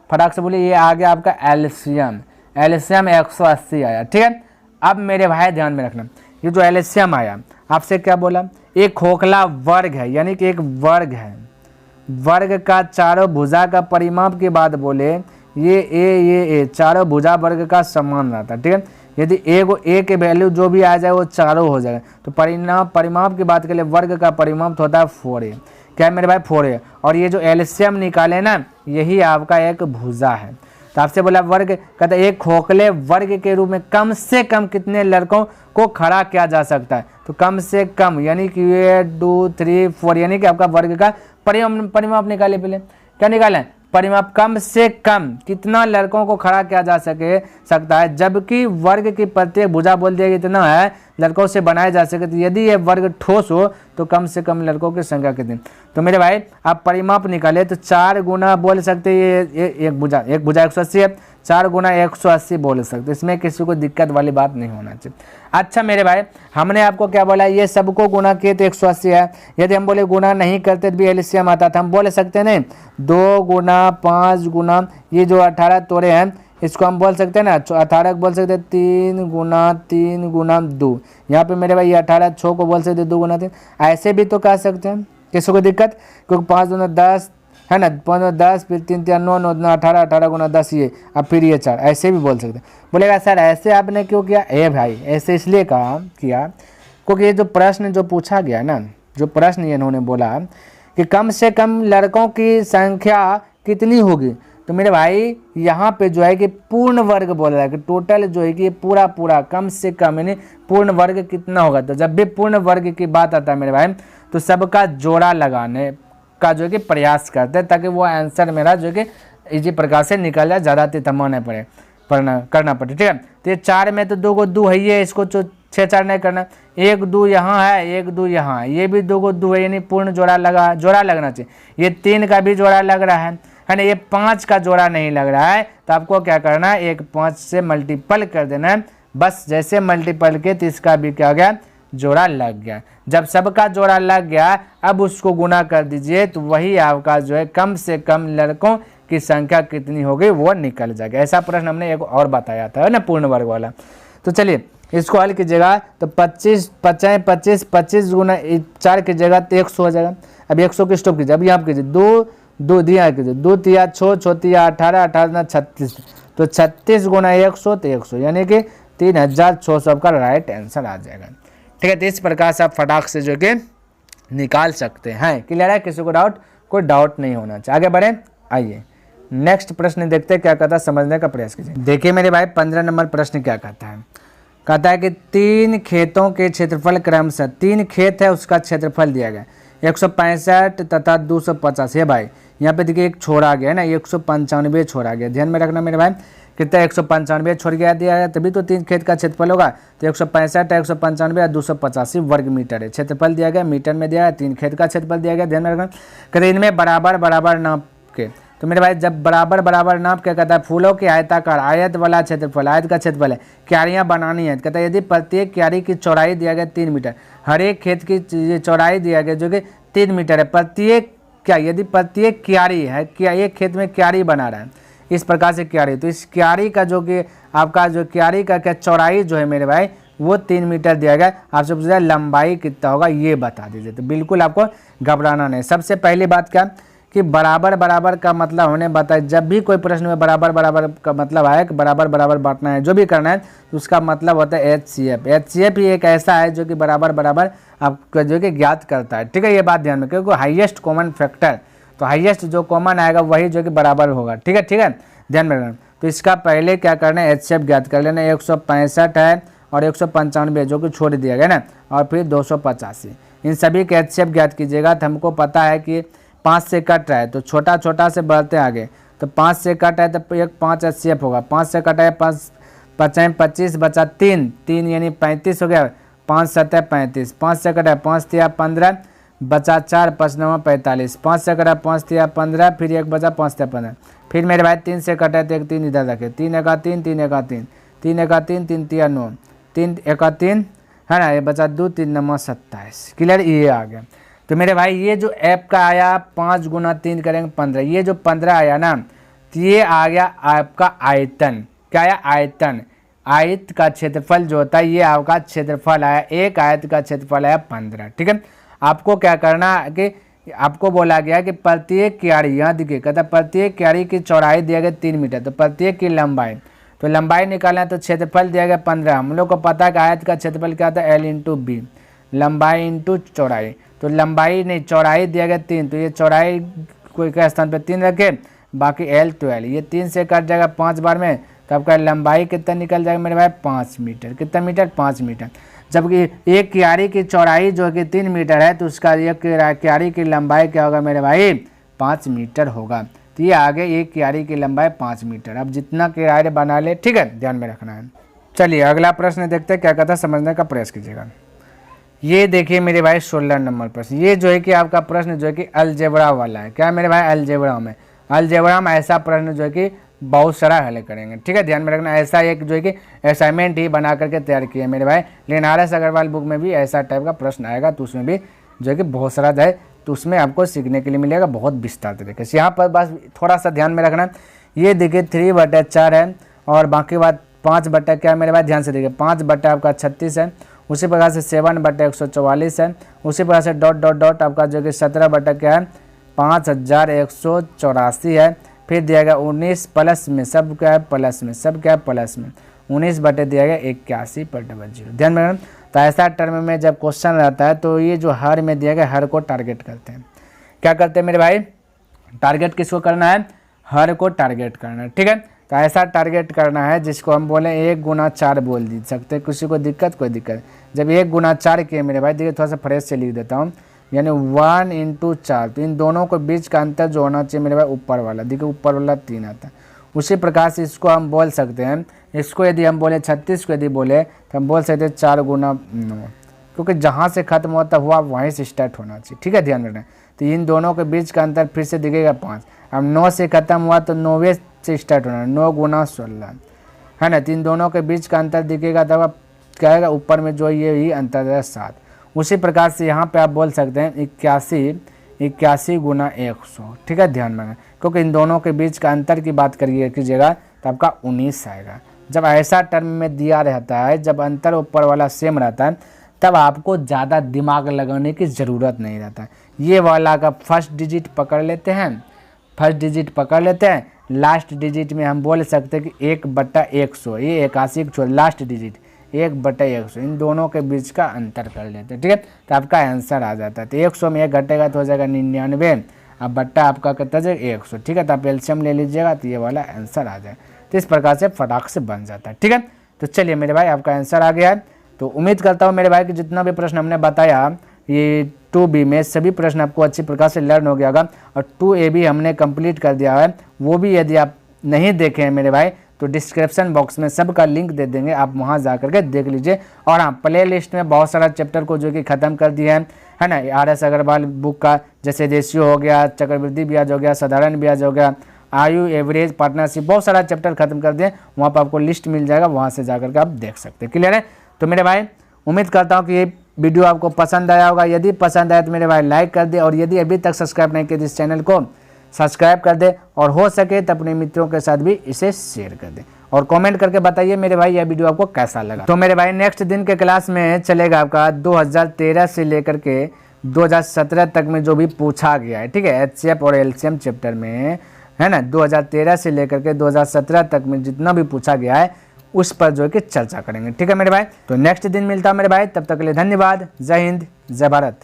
Speaker 1: फटाक से बोलिए, ये आ गया आपका एलसीएम। एलसीएम 180 आया। ठीक है, अब मेरे भाई ध्यान में रखना, ये जो एलसीएम आया आपसे क्या बोला, एक खोखला वर्ग है, यानी कि एक वर्ग है, वर्ग का चारों भुजा का परिमाप की बात बोले, ये चारों भुजा वर्ग का समान रहता है। ठीक है, यदि ए के वैल्यू जो भी आ जाए वो चारों हो जाएगा। तो परिमाप की बात के लिए वर्ग का परिमाप होता है 4a। क्या मेरे भाई 4a, और ये जो एलसीएम निकाले ना यही आपका एक भुजा है। तो आपसे बोला वर्ग, कहता है एक खोखले वर्ग के रूप में कम से कम कितने लड़कों को खड़ा किया जा सकता है। तो कम से कम यानी कि 2 3 4, यानी कि आपका वर्ग का परिमाप निकाले पहले। क्या निकालें, परिमाप कम से कम कितना लड़कों को खड़ा किया जा सकता है, जबकि वर्ग की प्रत्येक भुजा बोल दिया इतना है लड़कों से बनाया जा सके। तो यदि ये वर्ग ठोस हो तो कम से कम लड़कों की संख्या कितनी। तो मेरे भाई आप परिमाप निकाले तो 4 गुना बोल सकते ये एक भुजा 180 है, 4 गुना 180 बोल सकते, इसमें किसी को दिक्कत वाली बात नहीं होना चाहिए। अच्छा मेरे भाई हमने आपको क्या बोला, ये सबको गुना किए तो 180 है। यदि हम बोले गुना नहीं करते तो भी एलसीएम आता था, हम बोल सकते नहीं 2 गुना 5 गुना ये जो 18 तोड़े हैं इसको हम बोल सकते हैं ना 18 को बोल सकते हैं 3 गुना 2। यहाँ पे मेरे भाई ये 18 6 को बोल सकते 2 गुना 3, ऐसे भी तो कह सकते हैं, किसी को दिक्कत, क्योंकि 5 गुना 10 है ना, 5 10 फिर 3 3 9 9 18 18 गुना 10 ये, अब फिर ये 4, ऐसे भी बोल सकते हैं। बोलेगा सर ऐसे आपने क्यों किया, भाई ऐसे इसलिए किया क्योंकि ये जो प्रश्न जो पूछा गया ना, जो प्रश्न इन्होंने बोला कि कम से कम लड़कों की संख्या कितनी होगी, तो मेरे भाई यहाँ पे जो है कि पूर्ण वर्ग बोल रहा है कि टोटल जो है कि पूरा कम से कम यानी पूर्ण वर्ग कितना होगा। तो जब भी पूर्ण वर्ग की बात आता है मेरे भाई तो सबका जोड़ा लगाने का जो है कि प्रयास करते हैं ताकि वो आंसर मेरा जो है कि इसी प्रकार से निकल जाए, ज़्यादा तितमाना करना पड़े। ठीक है, तो ये 4 में तो 2 को 2 है, ये इसको 6 4 नहीं करना, 1 2 यहाँ है 1 2 यहाँ है, ये भी 2 को 2 है यानी पूर्ण जोड़ा लगना चाहिए। ये 3 का भी जोड़ा लग रहा है ना, ये 5 का जोड़ा नहीं लग रहा है, तो आपको क्या करना है 1 5 से मल्टीपल कर देना है, बस जैसे मल्टीपल के तो इसका भी क्या हो गया जोड़ा लग गया। जब सबका जोड़ा लग गया अब उसको गुना कर दीजिए तो वही आपका जो है कम से कम लड़कों की संख्या कितनी होगी वो निकल जाएगा। ऐसा प्रश्न हमने एक और बताया था ना पूर्ण वर्ग वाला। तो चलिए इसको हल कीजिएगा तो 25 55 25 25 गुना 4 की जगह तो 100 हो जाएगा। अब 100 की स्टॉप कीजिए, अब यहाँ कीजिए 2 दिया कीजिए 2 तिया 6 6 तिया 18 18 36, तो 36 गुना 100 तो 100 यानी कि 3600 का राइट आंसर आ जाएगा। ठीक है, तो इस प्रकार से आप फटाक से जो कि निकाल सकते हैं। क्लियर है, किसी को डाउट, कोई डाउट नहीं होना चाहिए। आगे बढ़े, आइए नेक्स्ट प्रश्न देखते हैं क्या कहता है, समझने का प्रयास कीजिए। देखिए मेरे भाई 15 नंबर प्रश्न क्या कहता है, कहता है कि 3 खेतों के क्षेत्रफल क्रमशः 3 खेत है उसका क्षेत्रफल दिया गया 165 तथा 250 है भाई। यहाँ पे देखिए एक छोड़ा गया है ना, 195 छोड़ा गया, ध्यान में रखना मेरे भाई कितना 195 छोड़ गया दिया है, तभी तो 3 खेत का क्षेत्रफल होगा। तो 165 195 और 285 वर्ग मीटर है, क्षेत्रफल दिया गया मीटर में दिया है, 3 खेत का क्षेत्रफल दिया गया, ध्यान में रखना। कहते इनमें बराबर नाप के, तो मेरे भाई जब बराबर नाप क्या कहता है, फूलों के आयताकार आयत वाला क्षेत्रफल, आयत का क्षेत्रफल है, क्यारियाँ बनानी है। कहता है यदि प्रत्येक क्यारी की चौड़ाई दिया गया 3 मीटर, हर एक खेत की चौड़ाई दिया गया जो कि 3 मीटर है, प्रत्येक यदि प्रत्येक क्यारी है, क्या एक खेत में क्यारी बना रहा है इस प्रकार से क्यारी, तो इस क्यारी का जो कि आपका जो क्यारी का क्या चौड़ाई जो है मेरे भाई वो 3 मीटर दिया गया। आपसे पूछा लंबाई कितना होगा ये बता दीजिए, तो बिल्कुल आपको घबराना नहीं। सबसे पहली बात क्या कि बराबर का मतलब हमने बताया, जब भी कोई प्रश्न में बराबर का मतलब आया कि बराबर बांटना है, जो भी करना है तो उसका मतलब होता है HCF ही एक ऐसा है जो कि बराबर आपको जो कि ज्ञात करता है। ठीक है, ये बात ध्यान में, क्योंकि हाईएस्ट कॉमन फैक्टर, तो हाईएस्ट जो कॉमन आएगा वही जो कि बराबर होगा। ठीक है, ध्यान में रखना। तो इसका पहले क्या करना है HCF ज्ञात कर लेना, 165 है और 195 जो कि छोड़ दिया गया ना, और फिर 285, इन सभी के HCF ज्ञात कीजिएगा। तो हमको पता है कि 5 से कट रहा है तो छोटा से बढ़ते आगे, तो 5 से कट है तो एक 5 HCF होगा, 5 से कटा है 5 5 25 बचा 3 यानी 35 हो गया, 5 7 35, 5 से कटा है 5 3 15 बचा 4 5 9 45, 5 से कटा 5 3 15 फिर 1 बचा 5 3 15, फिर मेरे भाई 3 से कटा तो एक 3 इधर रखे, 3 1 3 3 1 3 3 1 3 3 3 9 3 1 3 है ना, ये बचा 2 3 9 27। क्लियर, ये आ गया। तो मेरे भाई ये जो ऐप का आया 5 गुना 3 करेंगे 15, ये जो 15 आया ना तो ये आ गया आपका आयतन। क्या आया, आयतन। आयत का क्षेत्रफल जो होता है ये आपका क्षेत्रफल आया, एक आयत का क्षेत्रफल आया 15। ठीक है, आपको क्या करना है कि आपको बोला गया कि प्रत्येक क्यारी, यहाँ देखिए कहता है प्रत्येक क्यारी की चौड़ाई दिया गया 3 मीटर, तो प्रत्येक की लंबाई, तो लंबाई निकालना है तो क्षेत्रफल दिया गया 15। हम लोग को पता है कि आयत का क्षेत्रफल क्या था L इंटू बी, लंबाई इंटू चौड़ाई, तो लंबाई नहीं चौड़ाई दिया गया 3, तो ये चौड़ाई कोई का स्थान पे 3 रखे, बाकी L तो L, ये 3 से कट जाएगा 5 बार में, तो आपका लंबाई कितना निकल जाएगा मेरे भाई 5 मीटर। कितना मीटर, 5 मीटर। जबकि एक क्यारी की चौड़ाई जो कि 3 मीटर है तो उसका एक क्यारी की लंबाई क्या होगा मेरे भाई 5 मीटर होगा। तो ये आगे एक क्यारी की लंबाई 5 मीटर। अब जितना क्यारी बना ले, ठीक है, ध्यान में रखना है। चलिए अगला प्रश्न देखते हैं, क्या कहता है, समझने का प्रयास कीजिएगा। ये देखिए मेरे भाई 16 नंबर प्रश्न। ये जो है कि आपका प्रश्न जो है कि अलजेब्रा वाला है। क्या मेरे भाई, अलजेब्रा में ऐसा प्रश्न जो है कि बहुत सारा हल करेंगे, ठीक है, ध्यान में रखना। ऐसा एक जो है कि असाइनमेंट ही बना करके तैयार किया मेरे भाई, लेकिन RS अग्रवाल बुक में भी ऐसा टाइप का प्रश्न आएगा, तो उसमें भी जो है कि बहुत सारा है, तो उसमें आपको सीखने के लिए मिलेगा बहुत विस्तार तरीके से। यहाँ पर बस थोड़ा सा ध्यान में रखना, ये देखिए 3/4 है और बाकी बात 5 क्या मेरे भाई, ध्यान से देखिए 5 आपका 36 है। उसी प्रकार से 7/144 है। उसी प्रकार से डॉट डॉट डॉट आपका जो कि 17 क्या है, 5184 है। फिर दिया गया 19 प्लस में सब क्या है, प्लस में सब क्या है, प्लस में 19 दिया गया 81/0। ध्यान में रखना। तो ऐसा टर्म में जब क्वेश्चन रहता है तो ये जो हर में दिया गया, हर को टारगेट करते हैं। क्या करते हैं मेरे भाई, टारगेट किसको करना है, हर को टारगेट करना है, ठीक है। तो ऐसा टारगेट करना है जिसको हम बोले 1 × 4 बोल दी सकते, किसी को दिक्कत, कोई दिक्कत। जब 1 × 4 किए मेरे भाई, देखिए थोड़ा सा फ्रेश से लिख देता हूँ, यानी 1 × 4। तो इन दोनों के बीच का अंतर जो होना चाहिए मेरे भाई, ऊपर वाला, देखिए ऊपर वाला 3 आता है। उसी प्रकार से इसको हम बोल सकते हैं, इसको यदि हम बोले 36 को यदि बोले तो हम बोल सकते हैं 4 × 9, क्योंकि जहाँ से खत्म होता हुआ वहीं से स्टार्ट होना चाहिए, ठीक है, ध्यान रखना। तो इन दोनों के बीच का अंतर फिर से दिखेगा 5। अब 9 से खत्म हुआ तो 9वें से स्टार्ट होना, 9 × 16 है ना। तो इन दोनों के बीच का अंतर दिखेगा, तब आप क्या आएगा, ऊपर में जो ये ही अंतर है 7। उसी प्रकार से यहाँ पे आप बोल सकते हैं 81 × 100, ठीक है, ध्यान में, क्योंकि इन दोनों के बीच का अंतर की बात कीजिएगा तो आपका 19 आएगा। जब ऐसा टर्म में दिया रहता है, जब अंतर ऊपर वाला सेम रहता है, तब आपको ज़्यादा दिमाग लगाने की ज़रूरत नहीं रहता है। ये वाला का फर्स्ट डिजिट पकड़ लेते हैं, लास्ट डिजिट में हम बोल सकते हैं कि 1/100, ये 81 को छोड़ लास्ट डिजिट 1/100, इन दोनों के बीच का अंतर कर लेते हैं, ठीक है। तो आपका आंसर आ जाता है। तो 100 में 1 घटेगा तो हो जाएगा 99, अब बट्टा आपका कितना है 100, ठीक है। तो आप एलसीएम ले लीजिएगा तो ये वाला आंसर आ जाए। तो इस प्रकार से फटाक से बन जाता है, ठीक है। तो चलिए मेरे भाई आपका आंसर आ गया है। तो उम्मीद करता हूँ मेरे भाई कि जितना भी प्रश्न हमने बताया, ये 2B में सभी प्रश्न आपको अच्छी प्रकार से लर्न हो गया होगा। और 2A भी हमने कंप्लीट कर दिया है, वो भी यदि आप नहीं देखे हैं मेरे भाई तो डिस्क्रिप्शन बॉक्स में सबका लिंक दे देंगे, आप वहाँ जा करके देख लीजिए। और हाँ, प्ले लिस्ट में बहुत सारा चैप्टर को जो कि ख़त्म कर दिया है ना, RS अग्रवाल बुक का, जैसे रेशियो हो गया, चक्रवृद्धि ब्याज हो गया, साधारण ब्याज हो गया, आयु, एवरेज, पार्टनरशिप, बहुत सारा चैप्टर खत्म कर दिए। वहाँ पर आपको लिस्ट मिल जाएगा, वहाँ से जा करके आप देख सकते हैं। क्लियर है। तो मेरे भाई उम्मीद करता हूँ कि ये वीडियो आपको पसंद आया होगा। यदि पसंद आया तो मेरे भाई लाइक कर दे, और यदि अभी तक सब्सक्राइब नहीं किया तो इस चैनल को सब्सक्राइब कर दे, और हो सके तो अपने मित्रों के साथ भी इसे शेयर कर दे, और कमेंट करके बताइए मेरे भाई यह वीडियो आपको कैसा लगा। तो मेरे भाई नेक्स्ट दिन के क्लास में चलेगा आपका 2013 से लेकर के 2017 तक में जो भी पूछा गया है, ठीक है, HCF और LCM चैप्टर में, है ना, 2013 से लेकर के 2017 तक में जितना भी पूछा गया है उस पर जो है कि चर्चा करेंगे, ठीक है मेरे भाई। तो नेक्स्ट दिन मिलता है मेरे भाई, तब तक के लिए धन्यवाद। जय हिंद, जय भारत।